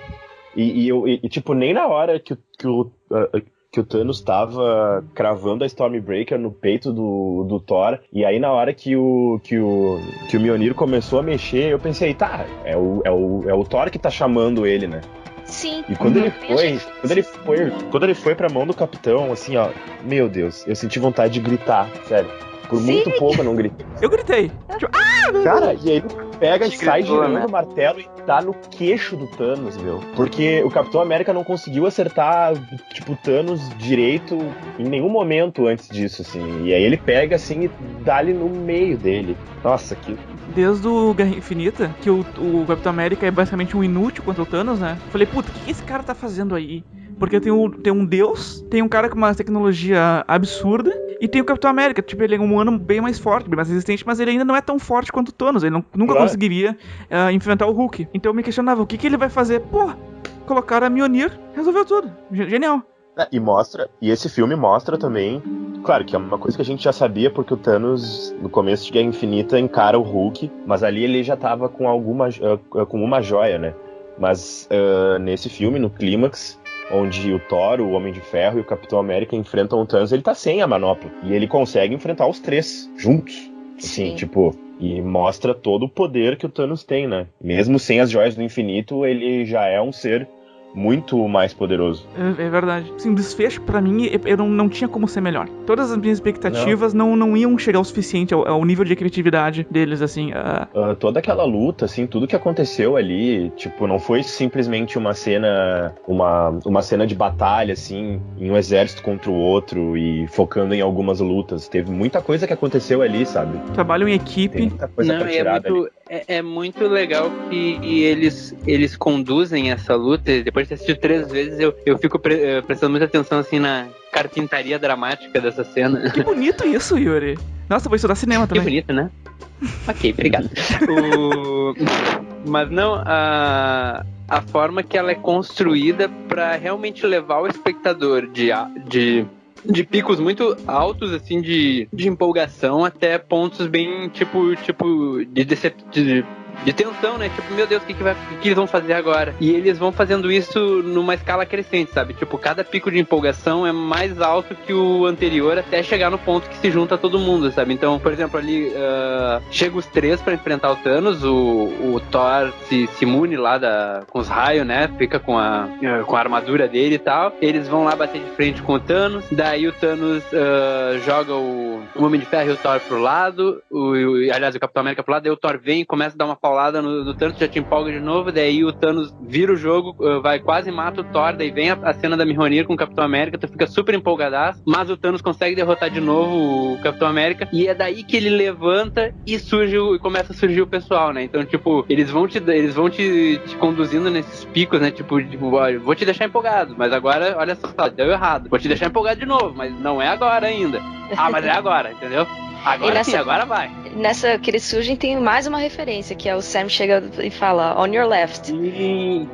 E tipo, nem na hora que o Thanos tava cravando a Stormbreaker no peito do Thor, e aí na hora que o Mjolnir começou a mexer, eu pensei, tá, é o Thor que tá chamando ele, né? Sim. E quando ele foi pra mão do Capitão, assim, ó, meu Deus, eu senti vontade de gritar, sério. Por muito pouco eu não gritei. Eu gritei. Tipo, cara, e aí ele pega e sai girando o martelo e tá no queixo do Thanos, meu. Porque o Capitão América não conseguiu acertar, tipo, o Thanos direito em nenhum momento antes disso, assim. E aí ele pega, assim, e dá-lhe no meio dele. Nossa, que... Desde o Guerra Infinita, que o Capitão América é basicamente um inútil contra o Thanos, né? Falei, puta, o que esse cara tá fazendo aí? Porque tem um deus, tem um cara com uma tecnologia absurda, e tem o Capitão América, tipo, ele é um humano bem mais forte, bem mais resistente, mas ele ainda não é tão forte quanto o Thanos, ele nunca conseguiria enfrentar o Hulk. Então eu me questionava, o que ele vai fazer? Pô, colocaram a Mjolnir, resolveu tudo. Genial. E esse filme mostra também, claro que é uma coisa que a gente já sabia, porque o Thanos, no começo de Guerra Infinita, encara o Hulk, mas ali ele já tava com uma joia, né? Mas nesse filme, no clímax, onde o Thor, o Homem de Ferro e o Capitão América enfrentam o Thanos, ele tá sem a manopla. E ele consegue enfrentar os três juntos. Assim, Sim. tipo, e mostra todo o poder que o Thanos tem, né? Mesmo sem as joias do infinito, ele já é um ser muito mais poderoso. É verdade. Assim, o desfecho, pra mim, eu não tinha como ser melhor. Todas as minhas expectativas não iam chegar o suficiente ao nível de criatividade deles, assim. Toda aquela luta, assim, tudo que aconteceu ali, tipo, não foi simplesmente uma cena de batalha, assim, em um exército contra o outro e focando em algumas lutas. Teve muita coisa que aconteceu ali, sabe? Trabalham em equipe. Tem muita coisa pra tirar dali. É muito legal que eles conduzem essa luta. Depois de ter assistido 3 vezes, eu fico prestando muita atenção assim na carpintaria dramática dessa cena. Que bonito isso, Yuri. Nossa, eu vou estudar cinema também. Que bonito, né? Ok, obrigado. Mas não, a forma que ela é construída pra realmente levar o espectador de picos muito altos, assim, de empolgação, até pontos bem, tipo de tensão, né? Tipo, meu Deus, o que eles vão fazer agora? E eles vão fazendo isso numa escala crescente, sabe? Tipo, cada pico de empolgação é mais alto que o anterior até chegar no ponto que se junta todo mundo, sabe? Então, por exemplo, ali chega os 3 pra enfrentar o Thanos, o Thor se mune lá com os raios, né? Fica com a armadura dele e tal. Eles vão lá bater de frente com o Thanos, daí o Thanos joga o Homem de Ferro e o Thor pro lado, aliás, o Capitão América pro lado, daí o Thor vem e começa a dar uma paulada no Thanos, já te empolga de novo, daí o Thanos vira o jogo, quase mata o Thor, daí vem a cena da Mjolnir com o Capitão América, tu fica super empolgadaço, mas o Thanos consegue derrotar de novo o Capitão América, e é daí que ele levanta e começa a surgir o pessoal, né? Então, tipo, eles vão te conduzindo nesses picos, né? Tipo, vou te deixar empolgado, mas agora, olha só, deu errado. Vou te deixar empolgado de novo, mas não é agora ainda. Ah, mas é agora, entendeu? Agora sim, agora vai. Nessa que eles surgem tem mais uma referência, que é o Sam chega e fala, on your left. Sim.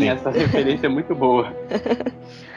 Essa referência é muito boa.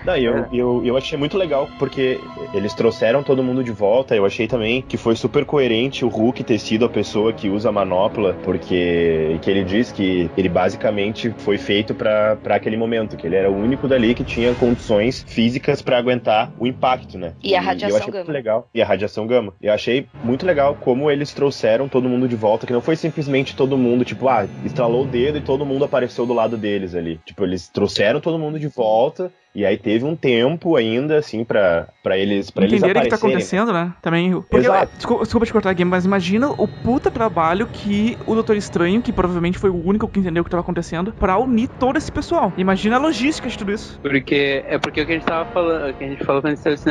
Não, eu achei muito legal, porque eles trouxeram todo mundo de volta. Eu achei também que foi super coerente o Hulk ter sido a pessoa que usa a manopla, porque que ele diz que ele basicamente foi feito pra aquele momento, que ele era o único dali que tinha condições físicas pra aguentar o impacto, né? E a radiação eu achei gama. Muito legal. E a radiação gama. Eu achei muito legal como eles trouxeram todo mundo de volta, que não foi simplesmente todo mundo, tipo, estralou o dedo e todo mundo apareceu do lado deles ali. Tipo, eles trouxeram todo mundo de volta. E aí teve um tempo ainda, assim, pra eles aparecerem. Entenderem o que tá acontecendo, né? Também. Porque, desculpa te cortar aqui, mas imagina o puta trabalho que o Doutor Estranho, que provavelmente foi o único que entendeu o que tava acontecendo, pra unir todo esse pessoal. Imagina a logística de tudo isso. Porque o que a gente tava falando, que a gente falou quando a gente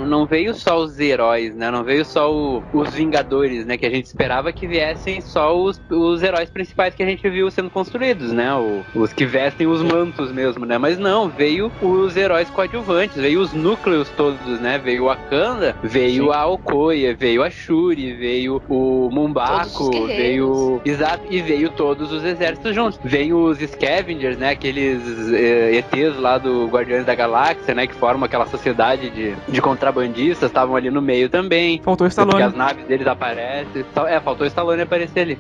não veio só os heróis, né? Não veio só os Vingadores, né? Que a gente esperava que viessem só os heróis principais que a gente viu sendo construídos, né? Os que vestem os mantos mesmo, né? Mas não, veio os heróis coadjuvantes, veio os núcleos todos, né? Veio o Wakanda, veio a Okoye, veio a Shuri, veio o Mumbaku, veio... Exato, e veio todos os exércitos juntos. Veio os Scavengers, né? Aqueles ETs lá do Guardiões da Galáxia, né? Que formam aquela sociedade de contrabandistas, estavam ali no meio também. Faltou o Stallone. Porque as naves deles aparecem. Faltou o Stallone aparecer ali.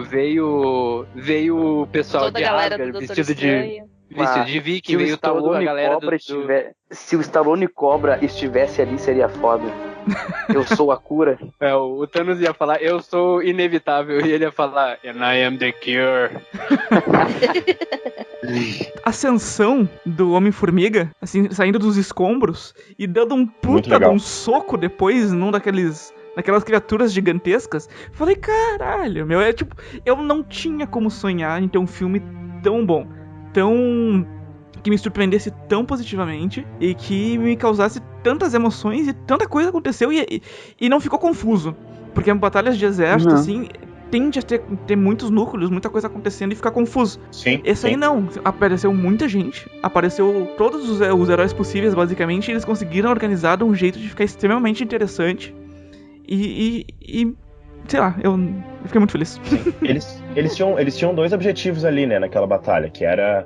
Veio o pessoal toda de Asgard vestido de viking, veio toda a galera Se o Stallone Cobra estivesse ali, seria foda. Eu sou a cura. O Thanos ia falar, eu sou inevitável, e ele ia falar, and I am the cure. A ascensão do Homem-Formiga, assim, saindo dos escombros e dando um puta de um soco depois num daquelas criaturas gigantescas. Falei, caralho, meu, eu não tinha como sonhar em ter um filme tão bom, que me surpreendesse tão positivamente e que me causasse tantas emoções e tanta coisa aconteceu e não ficou confuso. Porque em batalhas de exército, assim, tende a ter muitos núcleos, muita coisa acontecendo e ficar confuso. Sim. Esse aí não. Apareceu muita gente, apareceu todos os heróis possíveis, basicamente, e eles conseguiram organizar de um jeito de ficar extremamente interessante. E sei lá, eu fiquei muito feliz. Eles tinham 2 objetivos ali, né, naquela batalha, que era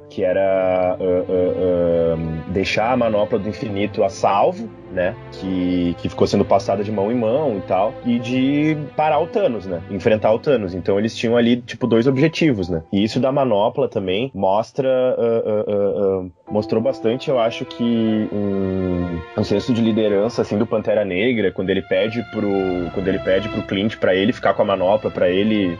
deixar a manopla do infinito a salvo, né, que ficou sendo passada de mão em mão e tal, e de parar o Thanos, né, enfrentar o Thanos. Então eles tinham ali, tipo, 2 objetivos, né, e isso da manopla também mostrou bastante, eu acho que um senso de liderança, assim, do Pantera Negra, quando ele pede pro Clint pra ele ficar com a manopla, pra ele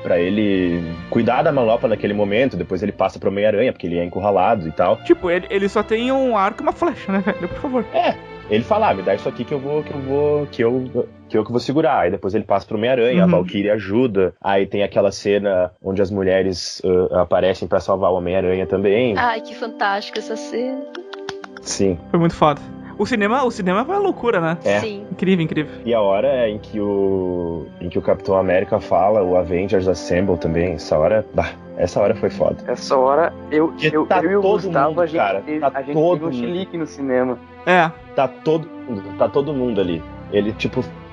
cuidar da manopla naquele momento, depois ele passa pro Homem-Aranha, porque ele é encurralado e tal. Tipo, ele só tem um arco e uma flecha, né, velho, por favor. Ele fala, me dá isso aqui que eu vou segurar. Aí depois ele passa pro Homem-Aranha, a Valkyrie ajuda. Aí tem aquela cena onde as mulheres aparecem pra salvar o Homem-Aranha também. Ai, que fantástica essa cena. Sim. Foi muito foda. O cinema foi uma loucura, né? Sim. Incrível. E a hora em que o Capitão América fala, o Avengers Assemble também, essa hora foi foda. Essa hora, eu e o Gustavo, mundo, a gente teve um chilique no cinema. Tá todo mundo ali.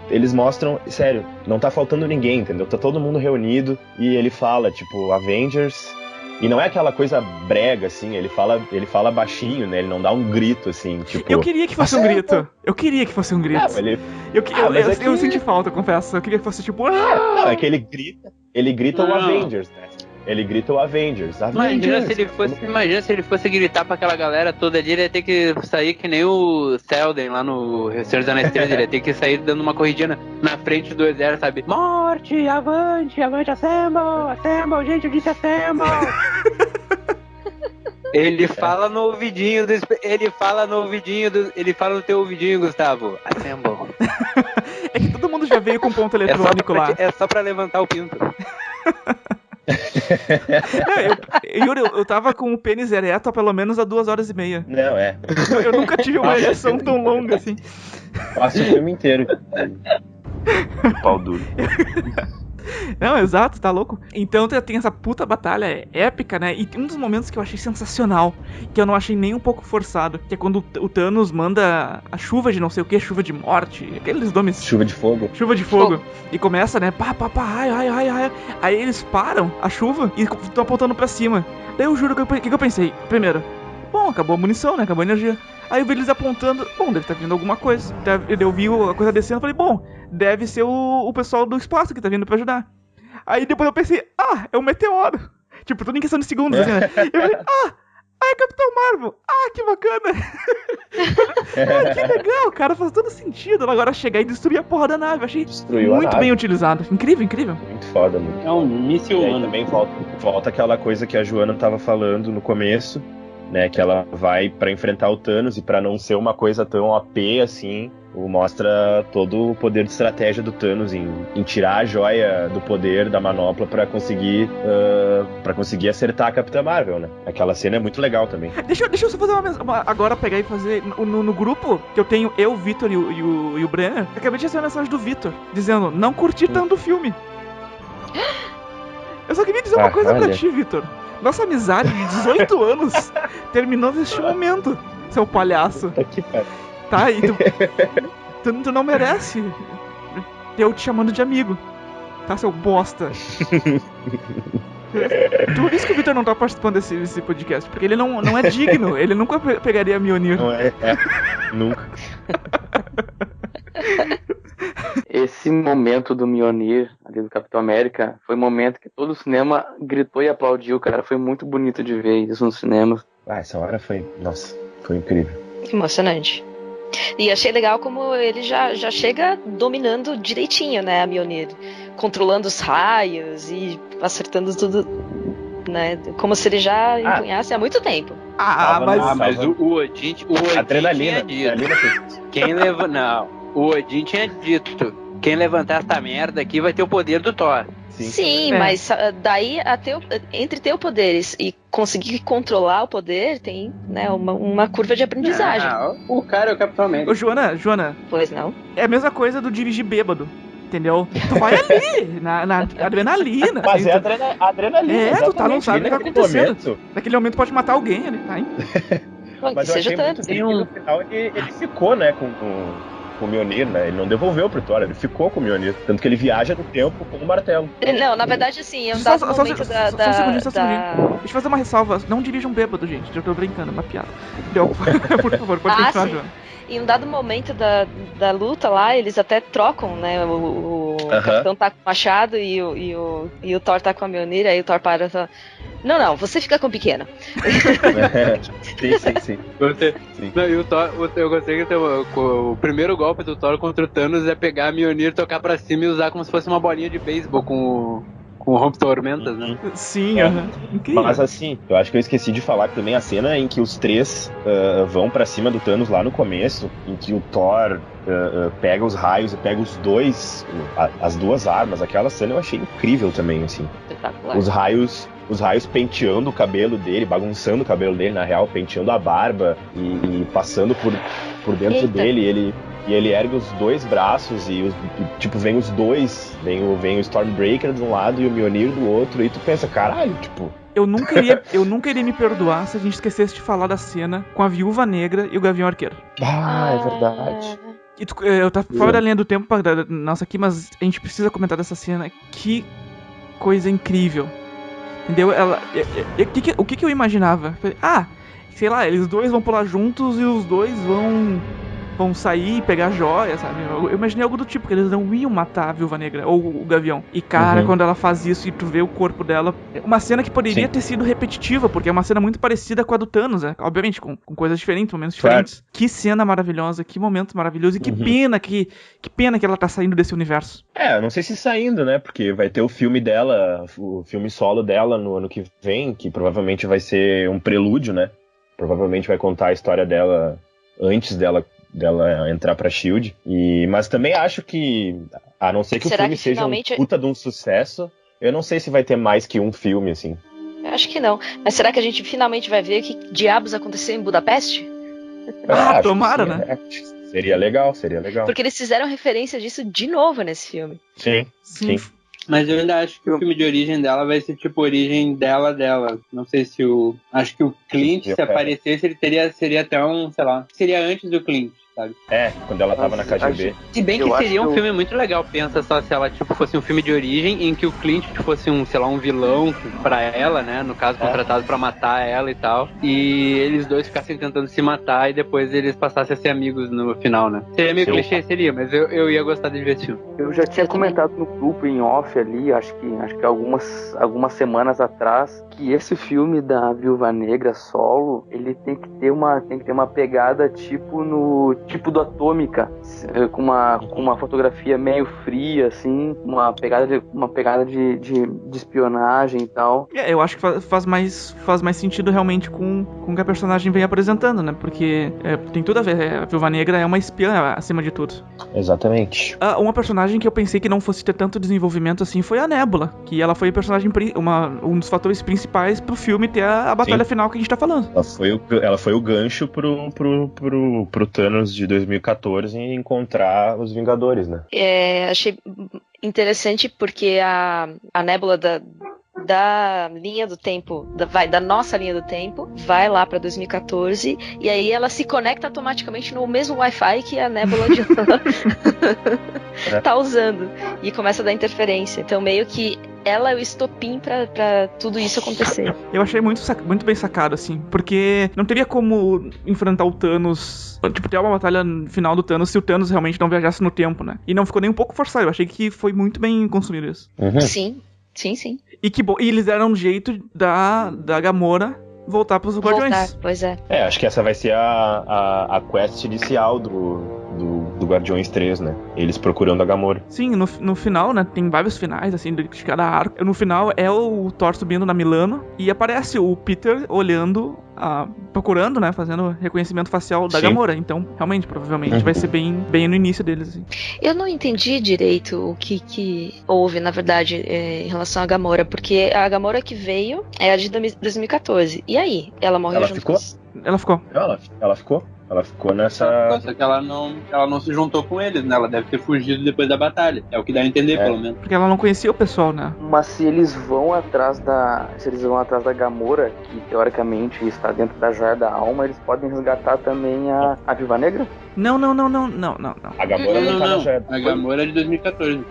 Eles mostram, sério, não tá faltando ninguém, entendeu? Tá todo mundo reunido e ele fala, tipo, Avengers E não é aquela coisa brega, assim, ele fala baixinho, né? Ele não dá um grito, assim, tipo... Eu queria que fosse um grito. Eu senti falta, confesso. Eu queria que fosse tipo... Não, é que ele grita o Avengers, né? Ele grita o Avengers. Imagina se ele fosse gritar pra aquela galera toda ali, ele ia ter que sair que nem o Selden lá no Senhor dos Anéis 3, ele ia ter que sair dando uma corridinha na frente do exército, sabe? Morte, avante, assemble, gente, eu disse assemble. Ele fala no ouvidinho ele fala no teu ouvidinho, Gustavo. Assemble. É que todo mundo já veio com ponto eletrônico lá. É só pra levantar o pinto. Yuri, eu tava com o pênis ereto há pelo menos há 2h30. Não, é. Eu nunca tive uma ereção tão longa assim. Passa o filme inteiro. Pau duro. Não, exato, tá louco? Então tem essa puta batalha épica, né? E tem um dos momentos que eu achei sensacional, que eu não achei nem um pouco forçado, que é quando o Thanos manda a chuva de não sei o que, chuva de morte, aqueles nomes... Chuva de fogo. E começa, né? Raio. Aí eles param a chuva e estão apontando pra cima. Daí eu juro que eu pensei? Primeiro, bom, acabou a munição, né? Acabou a energia. Aí eu vi eles apontando, bom, deve estar vindo alguma coisa. Eu vi a coisa descendo e falei, bom, deve ser o pessoal do espaço que tá vindo pra ajudar. Aí depois eu pensei, é um meteoro. Tipo, tudo em questão de segundos, assim, né? Eu falei, é Capitão Marvel. Que bacana. Que legal, cara, faz todo sentido. Agora chegar e destruir a porra da nave. Achei muito bem utilizado. Incrível. Muito foda, muito. É um míssil humano. Também volta aquela coisa que a Joana tava falando no começo, né, que ela vai pra enfrentar o Thanos, e pra não ser uma coisa tão OP assim, mostra todo o poder de estratégia do Thanos em tirar a joia do poder da manopla pra conseguir acertar a Capitã Marvel, né? Aquela cena é muito legal também. Deixa eu só fazer agora pegar e fazer no grupo que eu tenho, o Vitor e o Brenner, acabei de receber uma mensagem do Vitor dizendo, não curti tanto o filme. Eu só queria dizer uma coisa pra ti, Vitor. Nossa amizade de 18 anos terminou neste momento, seu palhaço. Tá, e tu não merece eu te chamando de amigo, tá, seu bosta. Tu disse que o Vitor não tá participando desse podcast, porque ele não é digno, ele nunca pegaria a Mjolnir. Não nunca. Esse momento do Mjolnir, ali do Capitão América, foi um momento que todo o cinema gritou e aplaudiu, cara. Foi muito bonito de ver isso no cinema. Essa hora foi incrível. Emocionante. E achei legal como ele já chega dominando direitinho, né, a Mjolnir. Controlando os raios e acertando tudo, né, como se ele já empunhasse há muito tempo. Mas o Odin adrenalina, tinha dito. O Odin tinha dito, quem levantar essa merda aqui vai ter o poder do Thor. Sim, mas daí entre ter o poder e conseguir controlar o poder tem, né, uma curva de aprendizagem. O cara é o Capitão América. Ô, Joana. Pois não? É a mesma coisa do dirigir bêbado. Entendeu? Tu vai ali, na adrenalina. Mas assim, a adrenalina. Tu não sabe o que tá acontecendo. Naquele momento pode matar alguém ali, tá? Mas eu achei muito que no final ele ficou, né, com o Mjolnir, né? Ele não devolveu pro Thor, ele ficou com o Mjolnir. Tanto que ele viaja no tempo com o martelo. Não, na verdade, assim, é um dado momento Só um segundinho. Deixa eu fazer uma ressalva. Não dirijam bêbado, gente. Eu tô brincando, uma piada. Por favor, pode continuar, Joana. Em um dado momento da luta lá, eles até trocam, né? O Capitão tá com o machado e o Thor tá com a Mjolnir, aí o Thor para e fala, não, você fica com o pequeno. Sim. Não, e o Thor, eu gostei que o primeiro golpe do Thor contra o Thanos é pegar a Mjolnir, tocar pra cima e usar como se fosse uma bolinha de beisebol com rompe-tormentas, né? Sim, incrível. Mas assim, eu acho que eu esqueci de falar que também a cena em que os três vão pra cima do Thanos lá no começo, em que o Thor pega os raios e pega os dois, as duas armas, aquela cena eu achei incrível também, assim. Espetacular. Os raios penteando o cabelo dele, bagunçando o cabelo dele, na real, penteando a barba e passando por dentro dele, e ele ergue os dois braços e tipo, vem os dois, vem o Stormbreaker de um lado e o Mjolnir do outro, e tu pensa, caralho, tipo... Eu nunca iria me perdoar se a gente esquecesse de falar da cena com a Viúva Negra e o Gavião Arqueiro. É verdade. Eu tava fora da linha do tempo nossa aqui, mas a gente precisa comentar dessa cena. Que coisa incrível. Entendeu? O que eu imaginava? Falei, sei lá, eles dois vão pular juntos e os dois vão sair e pegar joia, sabe? Eu imaginei algo do tipo, que eles não iam matar a Viúva Negra ou o Gavião. E cara, quando ela faz isso e tu vê o corpo dela, uma cena que poderia ter sido repetitiva, porque é uma cena muito parecida com a do Thanos, né? Obviamente, com coisas diferentes, momentos diferentes. Que cena maravilhosa, que momento maravilhoso, e que pena que ela tá saindo desse universo. Não sei se saindo, né? Porque vai ter o filme dela, o filme solo dela no ano que vem, que provavelmente vai ser um prelúdio, né? Provavelmente vai contar a história dela antes dela entrar pra SHIELD. Mas também acho que, a não ser que o filme seja um puta de um sucesso, eu não sei se vai ter mais que um filme, assim. Eu acho que não. Mas será que a gente finalmente vai ver o que diabos aconteceu em Budapeste? Tomara, né? Seria legal. Porque eles fizeram referência disso de novo nesse filme. Sim. Mas eu ainda acho que o filme de origem dela vai ser tipo origem dela. Não sei se acho que o Clint, se aparecesse, ele seria até seria antes do Clint, sabe? Quando ela tava na KGB. Se bem que seria um filme muito legal, pensa só se ela fosse um filme de origem em que o Clint fosse um vilão pra ela, né? No caso, contratado pra matar ela e tal. E eles dois ficassem tentando se matar e depois eles passassem a ser amigos no final, né? Seria meio clichê, mas eu ia gostar de ver esse filme. Eu já tinha comentado no grupo em off ali, acho que algumas semanas atrás, que esse filme da Viúva Negra solo, ele tem que ter uma pegada tipo do Atômica, com uma fotografia meio fria, assim, uma pegada de espionagem e tal. Eu acho que faz mais sentido realmente com o que a personagem vem apresentando, né? Porque tem tudo a ver. A Viúva Negra é uma espiã acima de tudo. Exatamente. Uma personagem que eu pensei que não fosse ter tanto desenvolvimento assim foi a Nebula, que ela foi a personagem um dos fatores principais pro filme ter a batalha final que a gente tá falando. Ela foi o gancho pro Thanos de 2014 em encontrar os Vingadores, né? Achei interessante porque a Nebula da linha do tempo, da nossa linha do tempo, vai lá pra 2014 e aí ela se conecta automaticamente no mesmo Wi-Fi que a Nebula de tá usando e começa a dar interferência. Então meio que ela é o estopim pra tudo isso acontecer. Eu achei muito bem sacado, assim, porque não teria como enfrentar o Thanos, ter uma batalha final do Thanos se o Thanos realmente não viajasse no tempo, né? E não ficou nem um pouco forçado, eu achei que foi muito bem construído isso. Sim. E que bom, e eles deram um jeito da Gamora voltar pros Guardiões. Pois é. Acho que essa vai ser a quest inicial do Guardiões 3, né? Eles procurando a Gamora. Sim, no final, né? Tem vários finais, assim, de cada arco. No final é o Thor subindo na Milano e aparece o Peter olhando, procurando, né? Fazendo reconhecimento facial da Gamora. Então, realmente, provavelmente vai ser bem no início deles, assim. Eu não entendi direito o que houve, na verdade, em relação à Gamora, porque a Gamora que veio é a de 2014. E aí? Ela morreu junto ficou? Ela ficou. Ela ficou? Ela ficou nessa... Só que ela não se juntou com eles, né? Ela deve ter fugido depois da batalha. É o que dá a entender, pelo menos. Porque ela não conhecia o pessoal, né? Mas se eles vão atrás da Gamora, que teoricamente está dentro da Joia da Alma, eles podem resgatar também a Viúva Negra? Não. A Gamora não tá na Joia da Alma. A Gamora é de 2014.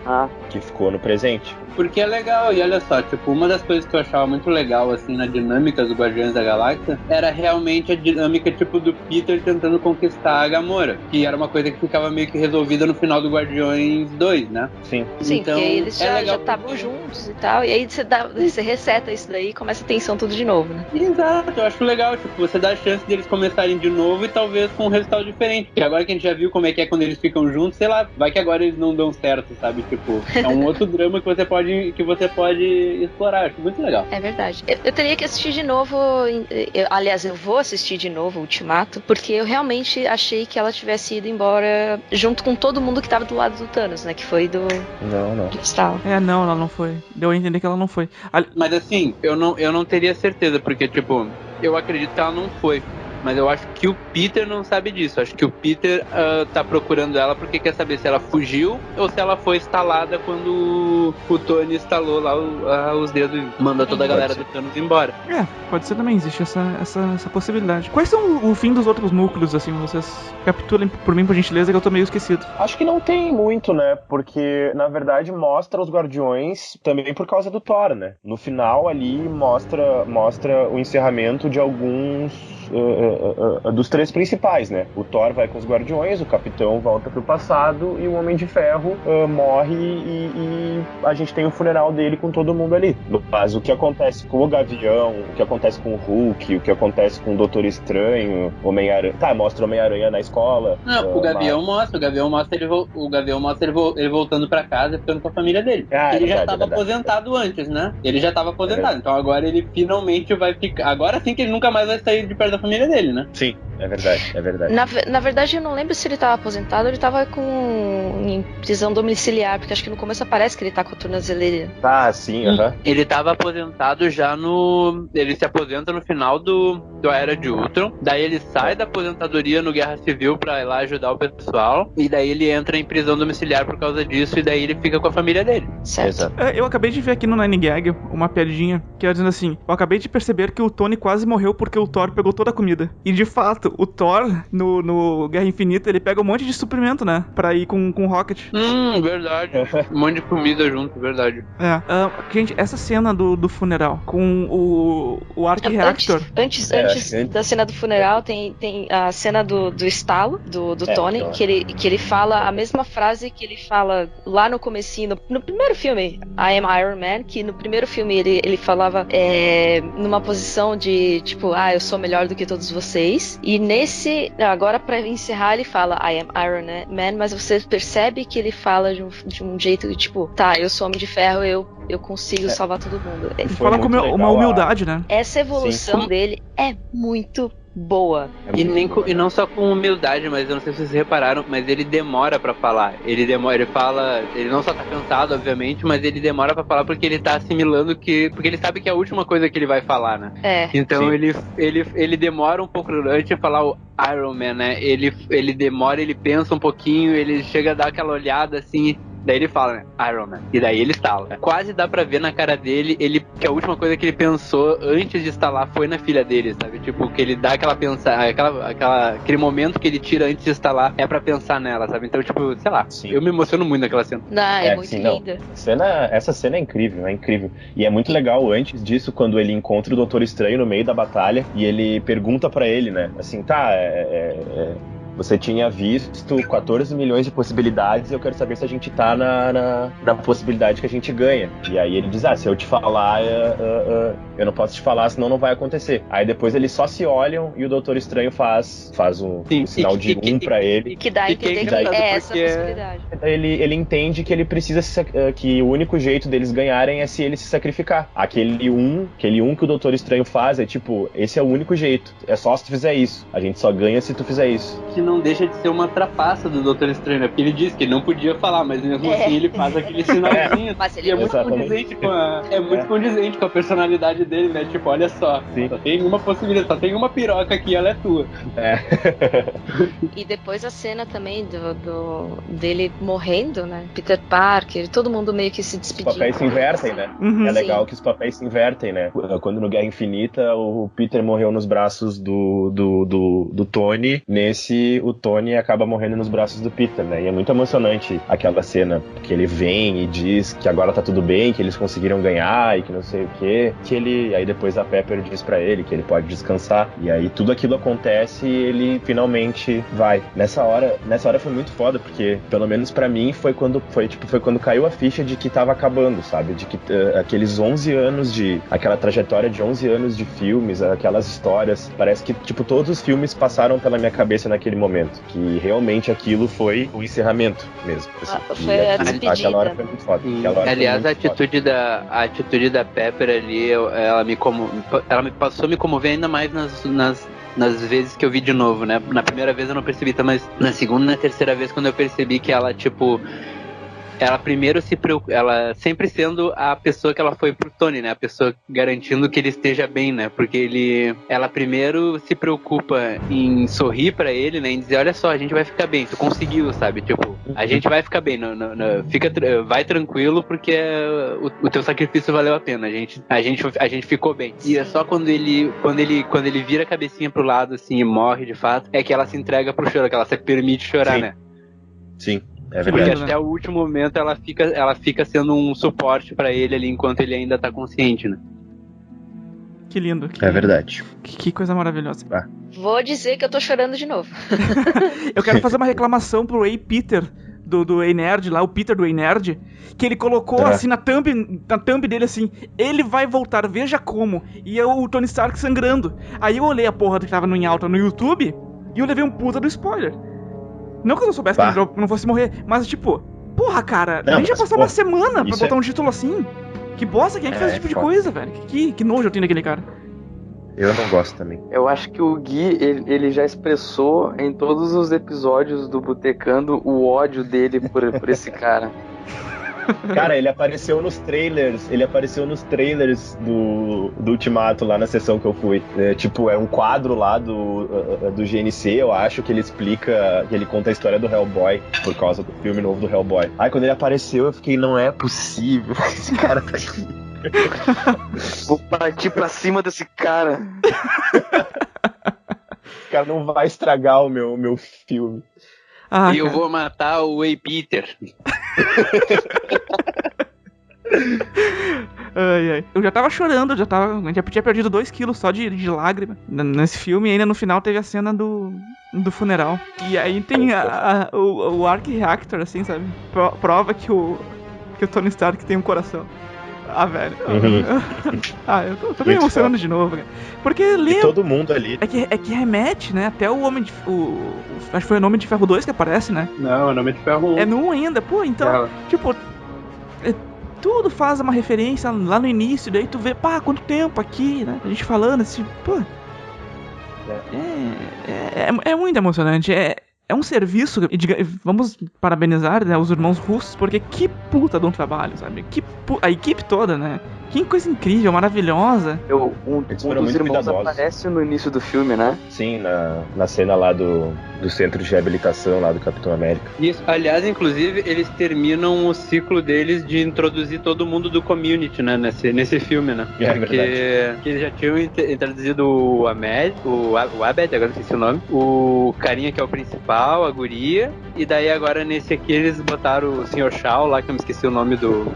Que ficou no presente. Porque é legal, e olha só, uma das coisas que eu achava muito legal, assim, na dinâmica dos Guardiões da Galáxia, era realmente a dinâmica, do Peter tentando conquistar a Gamora, que era uma coisa que ficava meio que resolvida no final do Guardiões 2, né? Sim, então, porque eles já estavam juntos e tal, e aí você reseta isso daí e começa a tensão tudo de novo, né? Exato, eu acho legal, você dá a chance deles começarem de novo e talvez com um resultado diferente, porque agora que a gente já viu como é que é quando eles ficam juntos, sei lá, vai que agora eles não dão certo, sabe? É um outro drama que você pode explorar, acho muito legal. É verdade. Eu teria que assistir de novo, aliás, eu vou assistir de novo o Ultimato, porque eu realmente achei que ela tivesse ido embora junto com todo mundo que tava do lado do Thanos, né? Que foi do Cristal. Não, ela não foi. Deu a entender que ela não foi. Mas assim, eu não teria certeza, porque eu acredito que ela não foi. mas eu acho que o Peter não sabe disso. Acho que o Peter tá procurando ela porque quer saber se ela fugiu ou se ela foi instalada quando o Tony instalou lá os dedos e mandou toda a galera do Thanos embora. Pode ser também, existe essa possibilidade. Quais são o fim dos outros núcleos, assim, vocês capitulem por mim, por gentileza, que eu tô meio esquecido. Acho que não tem muito, né, porque, na verdade, mostra os Guardiões também por causa do Thor, né. No final, ali, mostra o encerramento de alguns dos três principais, né. O Thor vai com os Guardiões, o Capitão volta pro passado e o Homem de Ferro morre e a gente tem o funeral dele com todo mundo ali. Mas o que acontece com o Gavião, o que acontece com o Hulk, o que acontece com o Doutor Estranho, Homem-Aranha... mostra o Homem-Aranha na escola. Não, o Gavião mostra ele voltando pra casa e ficando com a família dele. Ele já tava aposentado antes, né? Ele já tava aposentado, então agora ele finalmente vai ficar... Agora sim que ele nunca mais vai sair de perto da família dele, né? Sim, é verdade. Na verdade, eu não lembro se ele tava aposentado ou ele tava em prisão domiciliar, porque acho que no começo aparece que ele tá com a tornozeleira. Sim, Ele tava aposentado já ele se aposenta no final do Era de Ultron, daí ele sai da aposentadoria no Guerra Civil pra ir lá ajudar o pessoal, e daí ele entra em prisão domiciliar por causa disso, e daí ele fica com a família dele. Certo. Eu acabei de ver aqui no Nine Gag uma piadinha que era dizendo assim: eu acabei de perceber que o Tony quase morreu porque o Thor pegou toda a comida. E de fato, o Thor, no Guerra Infinita, ele pega um monte de suprimento, né? Pra ir com o Rocket. Verdade. Um monte de comida junto, verdade. Gente, essa cena do funeral com o Arc Reactor. Antes da cena do funeral, tem a cena do estalo do Tony, que ele fala a mesma frase que ele fala lá no comecinho, no primeiro filme, I Am Iron Man, que no primeiro filme ele falava numa posição de tipo, eu sou melhor do que todos vocês. E nesse, agora pra encerrar, ele fala I Am Iron Man, mas você percebe que ele fala de um jeito de tipo, eu sou Homem de Ferro, eu consigo salvar todo mundo. Ele fala com uma humildade, né? Essa evolução dele é muito boa. E não só com humildade, mas eu não sei se vocês repararam, mas ele demora pra falar. Ele fala, ele não só tá cansado, obviamente, mas ele demora pra falar porque ele tá assimilando porque ele sabe que é a última coisa que ele vai falar, né? Então ele demora um pouco antes de falar o Iron Man, né? Ele demora, ele pensa um pouquinho, ele chega a dar aquela olhada assim. Daí ele fala, né, Iron Man. E daí ele estala. Quase dá pra ver na cara dele, que a última coisa que ele pensou antes de instalar foi na filha dele, sabe? Tipo, que ele dá aquele momento que ele tira antes de instalar é pra pensar nela, sabe? Então, tipo, sei lá, eu me emociono muito naquela cena. É muito linda. Essa cena é incrível. E é muito legal antes disso, quando ele encontra o Doutor Estranho no meio da batalha e ele pergunta pra ele, né, assim, você tinha visto 14 milhões de possibilidades e eu quero saber se a gente tá na possibilidade que a gente ganha. E aí ele diz, se eu te falar, eu não posso te falar, senão não vai acontecer. Aí depois eles só se olham e o Doutor Estranho faz um sinal de pra ele. Que dá a entender que é essa possibilidade. Ele entende que ele precisa, que o único jeito deles ganharem é se ele se sacrificar. Aquele um que o Doutor Estranho faz é tipo, esse é o único jeito. É só se tu fizer isso. A gente só ganha se tu fizer isso. Que não deixa de ser uma trapaça do Doutor Estranho, né? Porque ele disse que ele não podia falar, mas mesmo assim ele faz aquele sinalzinho. E é muito condizente com a personalidade dele, né? Tipo, olha só, só tem uma possibilidade, só tem uma piroca aqui, ela é tua. E depois a cena também dele morrendo, né? Peter Parker, todo mundo meio que se despedindo. Os papéis se invertem, né? É legal que os papéis se invertem, né? Quando no Guerra Infinita o Peter morreu nos braços do Tony, nesse o Tony acaba morrendo nos braços do Peter, né? E é muito emocionante aquela cena que ele vem e diz que agora tá tudo bem, que eles conseguiram ganhar e que não sei o quê. Aí depois a Pepper diz pra ele que ele pode descansar. E aí tudo aquilo acontece e ele finalmente vai. Nessa hora foi muito foda, porque pelo menos pra mim foi quando caiu a ficha de que tava acabando, sabe? De que aqueles 11 anos aquela trajetória de 11 anos de filmes, aquelas histórias, parece que tipo todos os filmes passaram pela minha cabeça naquele momento, que realmente aquilo foi o encerramento mesmo. Foi a despedida. Aquela hora foi muito foda. Aliás, a atitude da Pepper ali, ela me passou a me comover ainda mais nas vezes que eu vi de novo, né? Na primeira vez eu não percebi, mas na segunda e na terceira vez, quando eu percebi que ela, tipo, ela primeiro ela sempre sendo a pessoa que ela foi pro Tony, né? A pessoa garantindo que ele esteja bem, né? Porque ela primeiro se preocupa em sorrir pra ele, né? Em dizer, olha só, a gente vai ficar bem, tu conseguiu, sabe? Tipo, a gente vai ficar bem, vai tranquilo porque o teu sacrifício valeu a pena, a gente ficou bem. E é só quando ele vira a cabecinha pro lado, assim, e morre de fato, é que ela se entrega pro choro, que ela se permite chorar, Sim. né? Sim, é verdade. Porque até o último momento ela fica sendo um suporte pra ele ali enquanto ele ainda tá consciente, né? Que lindo. É verdade. Que coisa maravilhosa. Vou dizer que eu tô chorando de novo. Eu quero fazer uma reclamação pro Ei Peter, do Ei Nerd lá, o Peter do Ei Nerd, que ele colocou assim na thumb dele assim, ele vai voltar, veja como. E é o Tony Stark sangrando. Aí eu olhei a porra que tava em alta no YouTube e eu levei um puta do spoiler. Não que eu não soubesse que ele não fosse morrer, mas tipo, porra, cara, nem já passou uma semana pra botar um título assim. Que bosta, quem é que faz esse tipo de coisa, velho? Que nojo eu tenho daquele cara. Eu não gosto também. Eu acho que o Gui, ele já expressou em todos os episódios do Botecando o ódio dele por esse cara. Cara, ele apareceu nos trailers do Ultimato, lá na sessão que eu fui. É um quadro lá do GNC, eu acho, que ele explica, que ele conta a história do Hellboy, por causa do filme novo do Hellboy. Aí quando ele apareceu, eu fiquei, não é possível, esse cara tá aqui. Vou partir pra cima desse cara. O cara não vai estragar o meu filme. E eu vou matar o Ei Peter. Ai. Eu já tava chorando, a gente já tinha perdido 2 quilos só de lágrima nesse filme, e ainda no final teve a cena do funeral. E aí tem o Arc Reactor, assim, sabe? Prova que o Tony Stark tem um coração. Ah, velho. Eu tô me emocionando de novo, cara. Porque lembra. Todo mundo ali. É que remete, né? Até o Homem de. Acho que foi o Homem de Ferro 2 que aparece, né? Não, é o Homem de Ferro 1. É no 1 ainda. Pô, então. Tipo. Tudo faz uma referência lá no início, daí tu vê, quanto tempo aqui, né? A gente falando assim, pô. É muito emocionante. É um serviço, vamos parabenizar, né, os irmãos russos, porque que puta de um trabalho, sabe? A equipe toda, né? Que coisa incrível, maravilhosa. Um dos irmãos aparece no início do filme, né? Sim, na cena lá do centro de reabilitação lá do Capitão América. Isso, aliás, inclusive, eles terminam o ciclo deles de introduzir todo mundo do community, né? Nesse filme, né? Porque eles já tinham introduzido o Abed, agora não sei se é o nome, o carinha que é o principal, a guria, e daí agora nesse aqui eles botaram o Sr. Shaw lá, que eu me esqueci o nome do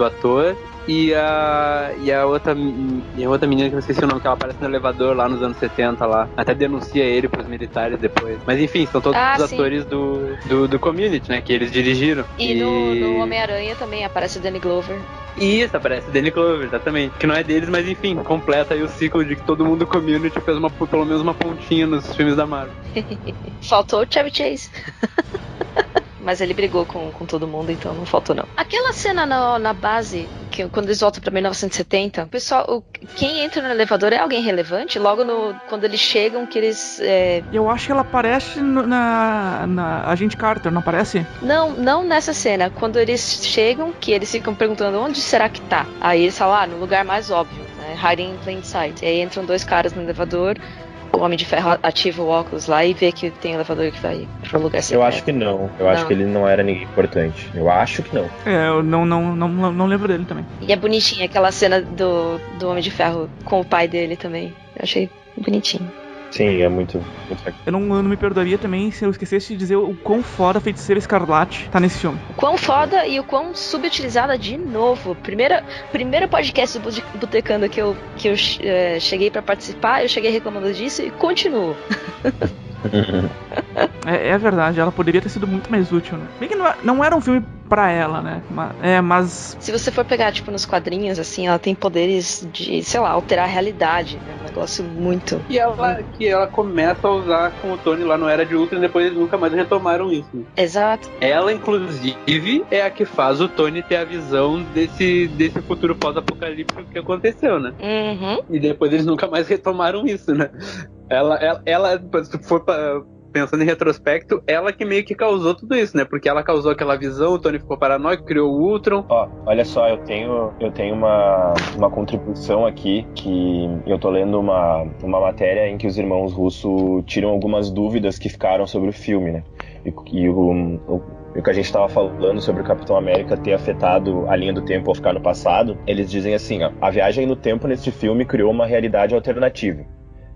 ator, e a outra menina que eu não esqueci o nome, que ela aparece no elevador lá nos anos 70 lá, até denuncia ele pros militares depois. Mas enfim, são todos os atores do community, né, que eles dirigiram. E no Homem-Aranha também aparece o Danny Glover. Isso, aparece Danny Glover, exatamente. Que não é deles, mas enfim, completa aí o ciclo de que todo mundo do community fez pelo menos uma pontinha nos filmes da Marvel. Faltou o Chevy Chase. Mas ele brigou com todo mundo, então não faltou não. Aquela cena na base, quando eles voltam pra 1970, o pessoal, quem entra no elevador é alguém relevante? Logo quando eles chegam, que eles... Eu acho que ela aparece na Agente Carter, não aparece? Não nessa cena. Quando eles chegam, que eles ficam perguntando onde será que tá? Aí eles falam, no lugar mais óbvio, né? Hiding in plain sight. E aí entram 2 caras no elevador. O Homem de Ferro ativa o óculos lá e vê que tem um elevador que vai pro lugar secreto. Eu acho que não. Acho que ele não era ninguém importante. Eu acho que não. Eu não lembro dele também. E é bonitinha aquela cena do Homem de Ferro com o pai dele também. Eu achei bonitinho. Sim, é muito eu não me perdoaria também se eu esquecesse de dizer o quão foda a Feiticeira Escarlate tá nesse filme. O quão foda e o quão subutilizada de novo. Primeiro podcast do Botecando que eu cheguei pra participar, eu cheguei reclamando disso e continuo. É verdade, ela poderia ter sido muito mais útil, né? Bem que não era um filme pra ela, né? Mas... Se você for pegar, nos quadrinhos, assim, ela tem poderes de, sei lá, alterar a realidade, né? Um negócio muito... E ela começa a usar com o Tony lá no Era de Ultron e depois eles nunca mais retomaram isso. Exato. Ela, inclusive, é a que faz o Tony ter a visão desse futuro pós-apocalíptico que aconteceu, né? Uhum. E depois eles nunca mais retomaram isso, né? Ela se tu for pensando em retrospecto, ela que meio que causou tudo isso, né? Porque ela causou aquela visão, o Tony ficou paranoico, criou o Ultron. Ó, olha só, eu tenho uma contribuição aqui, que eu tô lendo uma matéria em que os irmãos Russo tiram algumas dúvidas que ficaram sobre o filme, né? E o que a gente estava falando sobre o Capitão América ter afetado a linha do tempo ao ficar no passado, eles dizem assim, ó, a viagem no tempo neste filme criou uma realidade alternativa.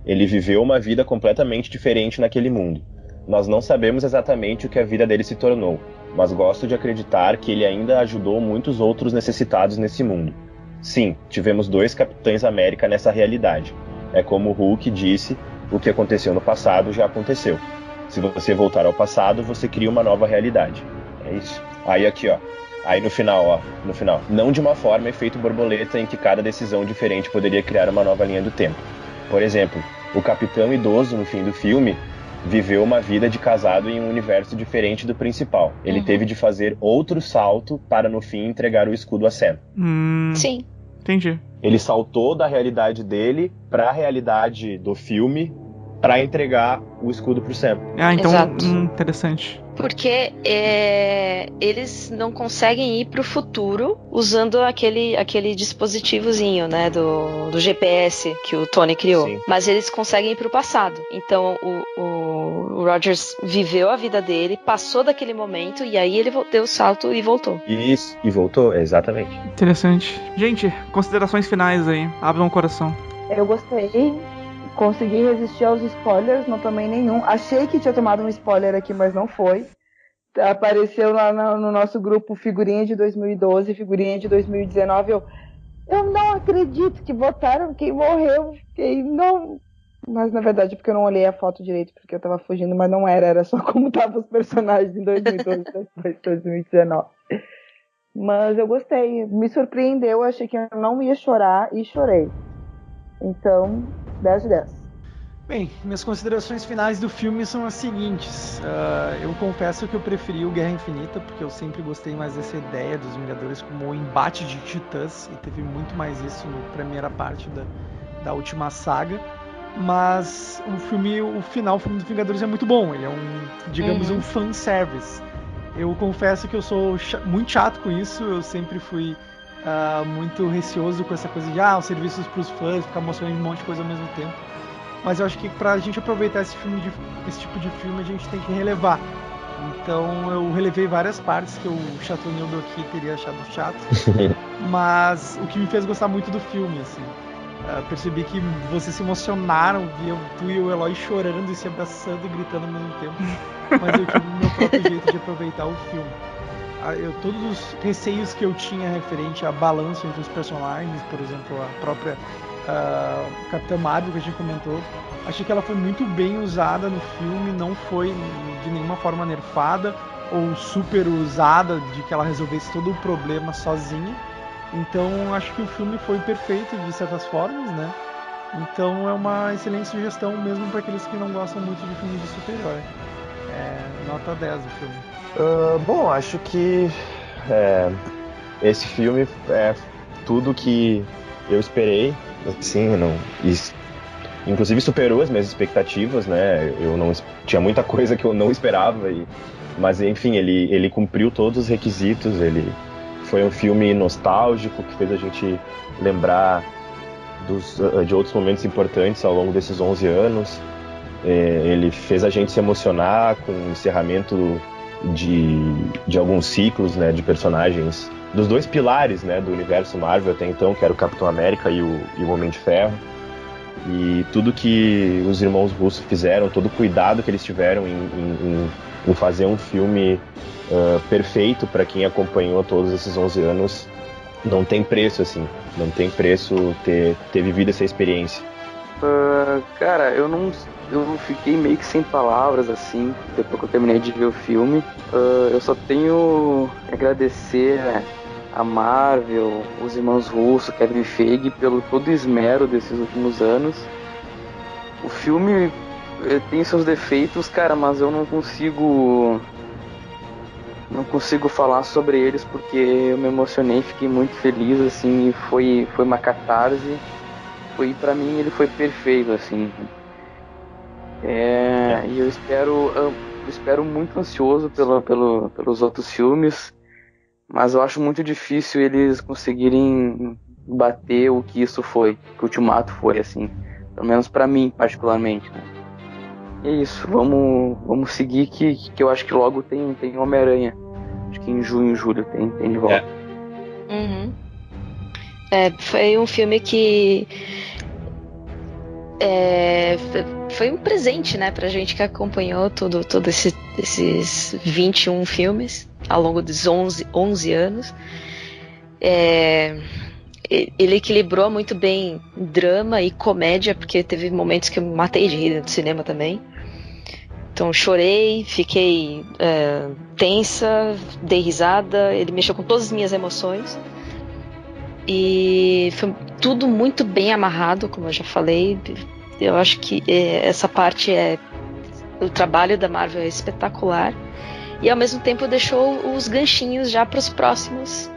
Ele viveu uma vida completamente diferente naquele mundo. Nós não sabemos exatamente o que a vida dele se tornou, mas gosto de acreditar que ele ainda ajudou muitos outros necessitados nesse mundo. Sim, tivemos 2 Capitães América nessa realidade. É como o Hulk disse, o que aconteceu no passado já aconteceu. Se você voltar ao passado, você cria uma nova realidade. É isso. Aí aqui, ó. Aí no final, não de uma forma efeito borboleta em que cada decisão diferente poderia criar uma nova linha do tempo. Por exemplo, o Capitão idoso no fim do filme viveu uma vida de casado em um universo diferente do principal. Ele teve de fazer outro salto para no fim entregar o escudo a Sam. Sim. Entendi. Ele saltou da realidade dele para a realidade do filme para entregar o escudo pro Sam. Ah, então, Exato. Interessante. Porque eles não conseguem ir pro futuro usando aquele dispositivozinho, né, do GPS que o Tony criou. Sim. Mas eles conseguem ir pro passado. Então o Rogers viveu a vida dele, passou daquele momento e aí ele deu o salto e voltou. Isso, e voltou, exatamente. Interessante. Gente, considerações finais aí. Abram o coração. Eu gostei. Consegui resistir aos spoilers, não tomei nenhum. Achei que tinha tomado um spoiler aqui, mas não foi. Apareceu lá no nosso grupo figurinha de 2012, figurinha de 2019. Eu não acredito que botaram quem morreu. Não. Mas na verdade, porque eu não olhei a foto direito, porque eu tava fugindo, mas não era só como estavam os personagens em 2012 depois de 2019. Mas eu gostei, me surpreendeu, achei que eu não ia chorar e chorei. Então, 10 de 10. Bem, minhas considerações finais do filme são as seguintes. Eu confesso que eu preferi o Guerra Infinita, porque eu sempre gostei mais dessa ideia dos Vingadores como um embate de titãs, e teve muito mais isso na primeira parte da última saga. Mas o filme dos Vingadores é muito bom, ele é um fanservice. Eu confesso que eu sou muito chato com isso, eu sempre fui muito receoso com essa coisa de os serviços pros fãs, ficar mostrando um monte de coisa ao mesmo tempo. Mas eu acho que pra gente aproveitar esse tipo de filme, a gente tem que relevar. Então eu relevei várias partes que o Chatonildo aqui teria achado chato. Mas o que me fez gostar muito do filme, assim. Percebi que vocês se emocionaram, viam tu e o Eloy chorando e se abraçando e gritando ao mesmo tempo. Mas eu tive o meu próprio jeito de aproveitar o filme. Todos os receios que eu tinha referente a balanço entre os personagens, por exemplo, a própria Capitã Marvel que a gente comentou, achei que ela foi muito bem usada no filme, não foi de nenhuma forma nerfada ou super usada de que ela resolvesse todo o problema sozinha. Então acho que o filme foi perfeito de certas formas, né? Então é uma excelente sugestão mesmo para aqueles que não gostam muito de filmes de super-herói. Nota 10 do filme. Bom, acho que esse filme é tudo que eu esperei, assim, inclusive superou as minhas expectativas, né? Tinha muita coisa que eu não esperava, mas enfim, ele cumpriu todos os requisitos. Ele foi um filme nostálgico que fez a gente lembrar de outros momentos importantes ao longo desses 11 anos. Ele fez a gente se emocionar com o encerramento de alguns ciclos, né, de personagens dos 2 pilares, né, do universo Marvel até então, que era o Capitão América e o Homem de Ferro. E tudo que os irmãos Russo fizeram, todo o cuidado que eles tiveram em fazer um filme perfeito para quem acompanhou todos esses 11 anos, não tem preço, assim. Não tem preço ter vivido essa experiência. Cara, eu fiquei meio que sem palavras, assim, depois que eu terminei de ver o filme. Eu só tenho que agradecer a Marvel, os irmãos Russo, Kevin Feige, pelo todo o esmero desses últimos anos. O filme tem seus defeitos, cara, mas eu não consigo falar sobre eles porque eu me emocionei, fiquei muito feliz, assim, e foi uma catarse. Pra mim ele foi perfeito, assim. E eu espero muito ansioso pelos outros filmes, mas eu acho muito difícil eles conseguirem bater o que isso foi, que o Ultimato foi, assim, pelo menos pra mim, particularmente, né? E é isso, vamos seguir que eu acho que logo tem Homem-Aranha. Acho que em junho, julho tem de volta. Foi um filme que foi um presente, né, pra gente que acompanhou esses 21 filmes ao longo dos 11 anos. Ele equilibrou muito bem drama e comédia, porque teve momentos que eu me matei de rir no cinema também. Então chorei, fiquei tensa, dei risada, ele mexeu com todas as minhas emoções. E foi tudo muito bem amarrado, como eu já falei. Eu acho que essa parte o trabalho da Marvel é espetacular. E ao mesmo tempo deixou os ganchinhos já para os próximos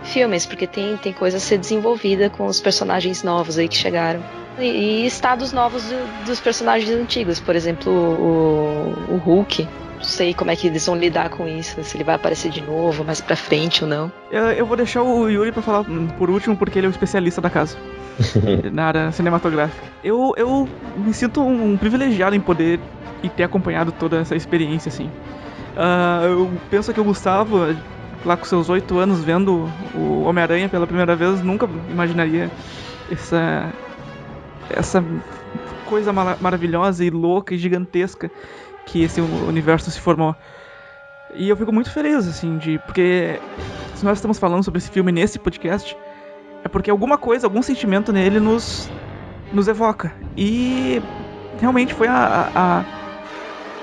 filmes, porque tem coisa a ser desenvolvida com os personagens novos aí que chegaram. E estados novos dos personagens antigos. Por exemplo, o Hulk. Não sei como é que eles vão lidar com isso, se ele vai aparecer de novo, mais pra frente ou não. Eu vou deixar o Yuri pra falar por último, porque ele é o especialista da casa. Na área cinematográfica. Eu me sinto um privilegiado em poder e ter acompanhado toda essa experiência, assim. Eu penso que o Gustavo, lá com seus 8 anos, vendo o Homem-Aranha pela primeira vez, nunca imaginaria essa coisa maravilhosa e louca e gigantesca que esse universo se formou. E eu fico muito feliz, assim, porque se nós estamos falando sobre esse filme nesse podcast, é porque alguma coisa, algum sentimento nele nos evoca. E realmente foi a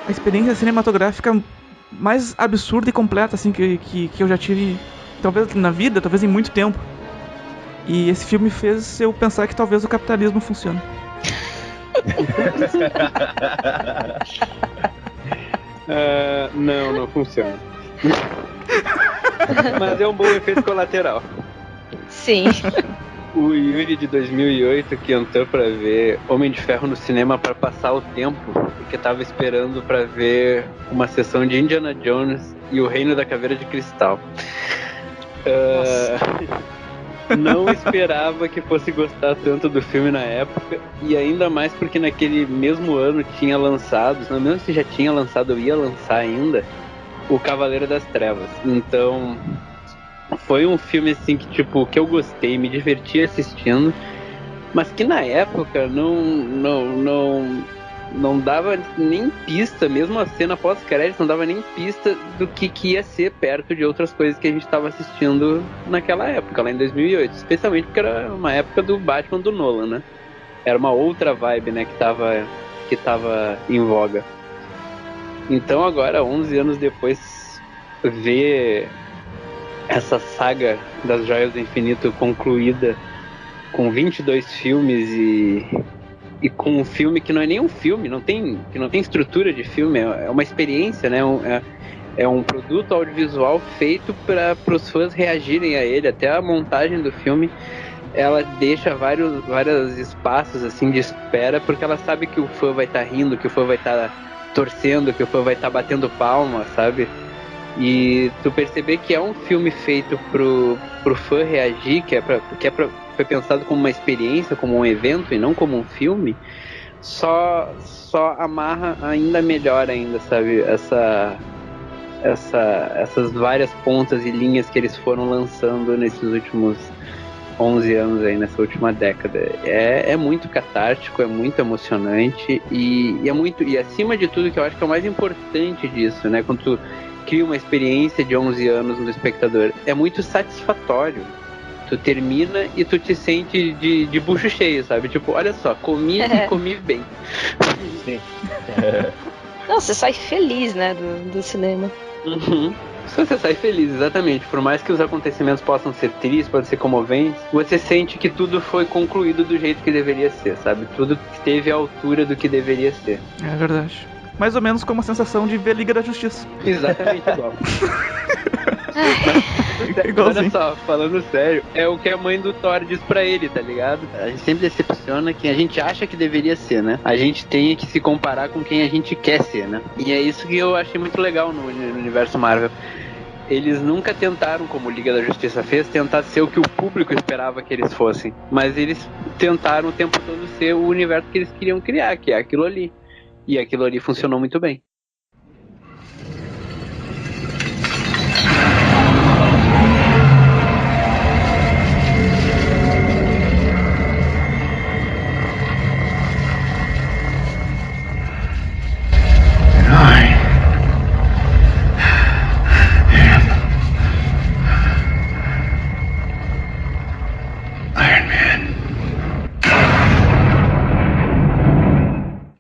experiência cinematográfica mais absurda e completa, assim, que eu já tive, talvez na vida, talvez em muito tempo. E esse filme fez eu pensar que talvez o capitalismo funcione. Não funciona. Mas é um bom efeito colateral. Sim. O Yuri de 2008 que entrou pra ver Homem de Ferro no cinema pra passar o tempo, porque tava esperando pra ver uma sessão de Indiana Jones e o Reino da Caveira de Cristal. Não esperava que fosse gostar tanto do filme na época, e ainda mais porque naquele mesmo ano tinha lançado, não lembro se já tinha lançado ou ia lançar ainda, O Cavaleiro das Trevas. Então foi um filme assim que tipo, que eu gostei, me diverti assistindo, mas que na época não dava nem pista, mesmo a cena pós-créditos não dava nem pista do que ia ser perto de outras coisas que a gente estava assistindo naquela época, lá em 2008, especialmente porque era uma época do Batman do Nolan, né? Era uma outra vibe, né, que tava em voga. Então agora, 11 anos depois, ver essa saga das Joias do Infinito concluída com 22 filmes e com um filme que não é nem um filme, que não tem estrutura de filme, é uma experiência, né? É um produto audiovisual feito para os fãs reagirem a ele. Até a montagem do filme, ela deixa vários espaços assim de espera, porque ela sabe que o fã vai estar rindo, que o fã vai estar torcendo, que o fã vai estar batendo palma, sabe? E tu perceber que é um filme feito pro fã reagir, foi pensado como uma experiência, como um evento e não como um filme, só amarra ainda melhor ainda, sabe? Essas várias pontas e linhas que eles foram lançando nesses últimos 11 anos aí, nessa última década. É muito catártico, é muito emocionante e acima de tudo, que eu acho que é o mais importante disso, né? Quando tu cria uma experiência de 11 anos no espectador, é muito satisfatório. Tu termina e tu te sente de bucho cheio, sabe? Tipo, olha só, comi e comi bem. Sim. Não, você sai feliz, né, do cinema. Uhum. Você sai feliz, exatamente. Por mais que os acontecimentos possam ser tristes, podem ser comoventes, você sente que tudo foi concluído do jeito que deveria ser, sabe? Tudo esteve à altura do que deveria ser. É verdade. Mais ou menos como a sensação de ver Liga da Justiça. Exatamente igual. Olha só, falando sério, é o que a mãe do Thor diz pra ele, tá ligado? A gente sempre decepciona quem a gente acha que deveria ser, né? A gente tem que se comparar com quem a gente quer ser, né? E é isso que eu achei muito legal no universo Marvel. Eles nunca tentaram, como Liga da Justiça fez, tentar ser o que o público esperava que eles fossem. Mas eles tentaram o tempo todo ser o universo que eles queriam criar, que é aquilo ali. E aquilo ali funcionou muito bem.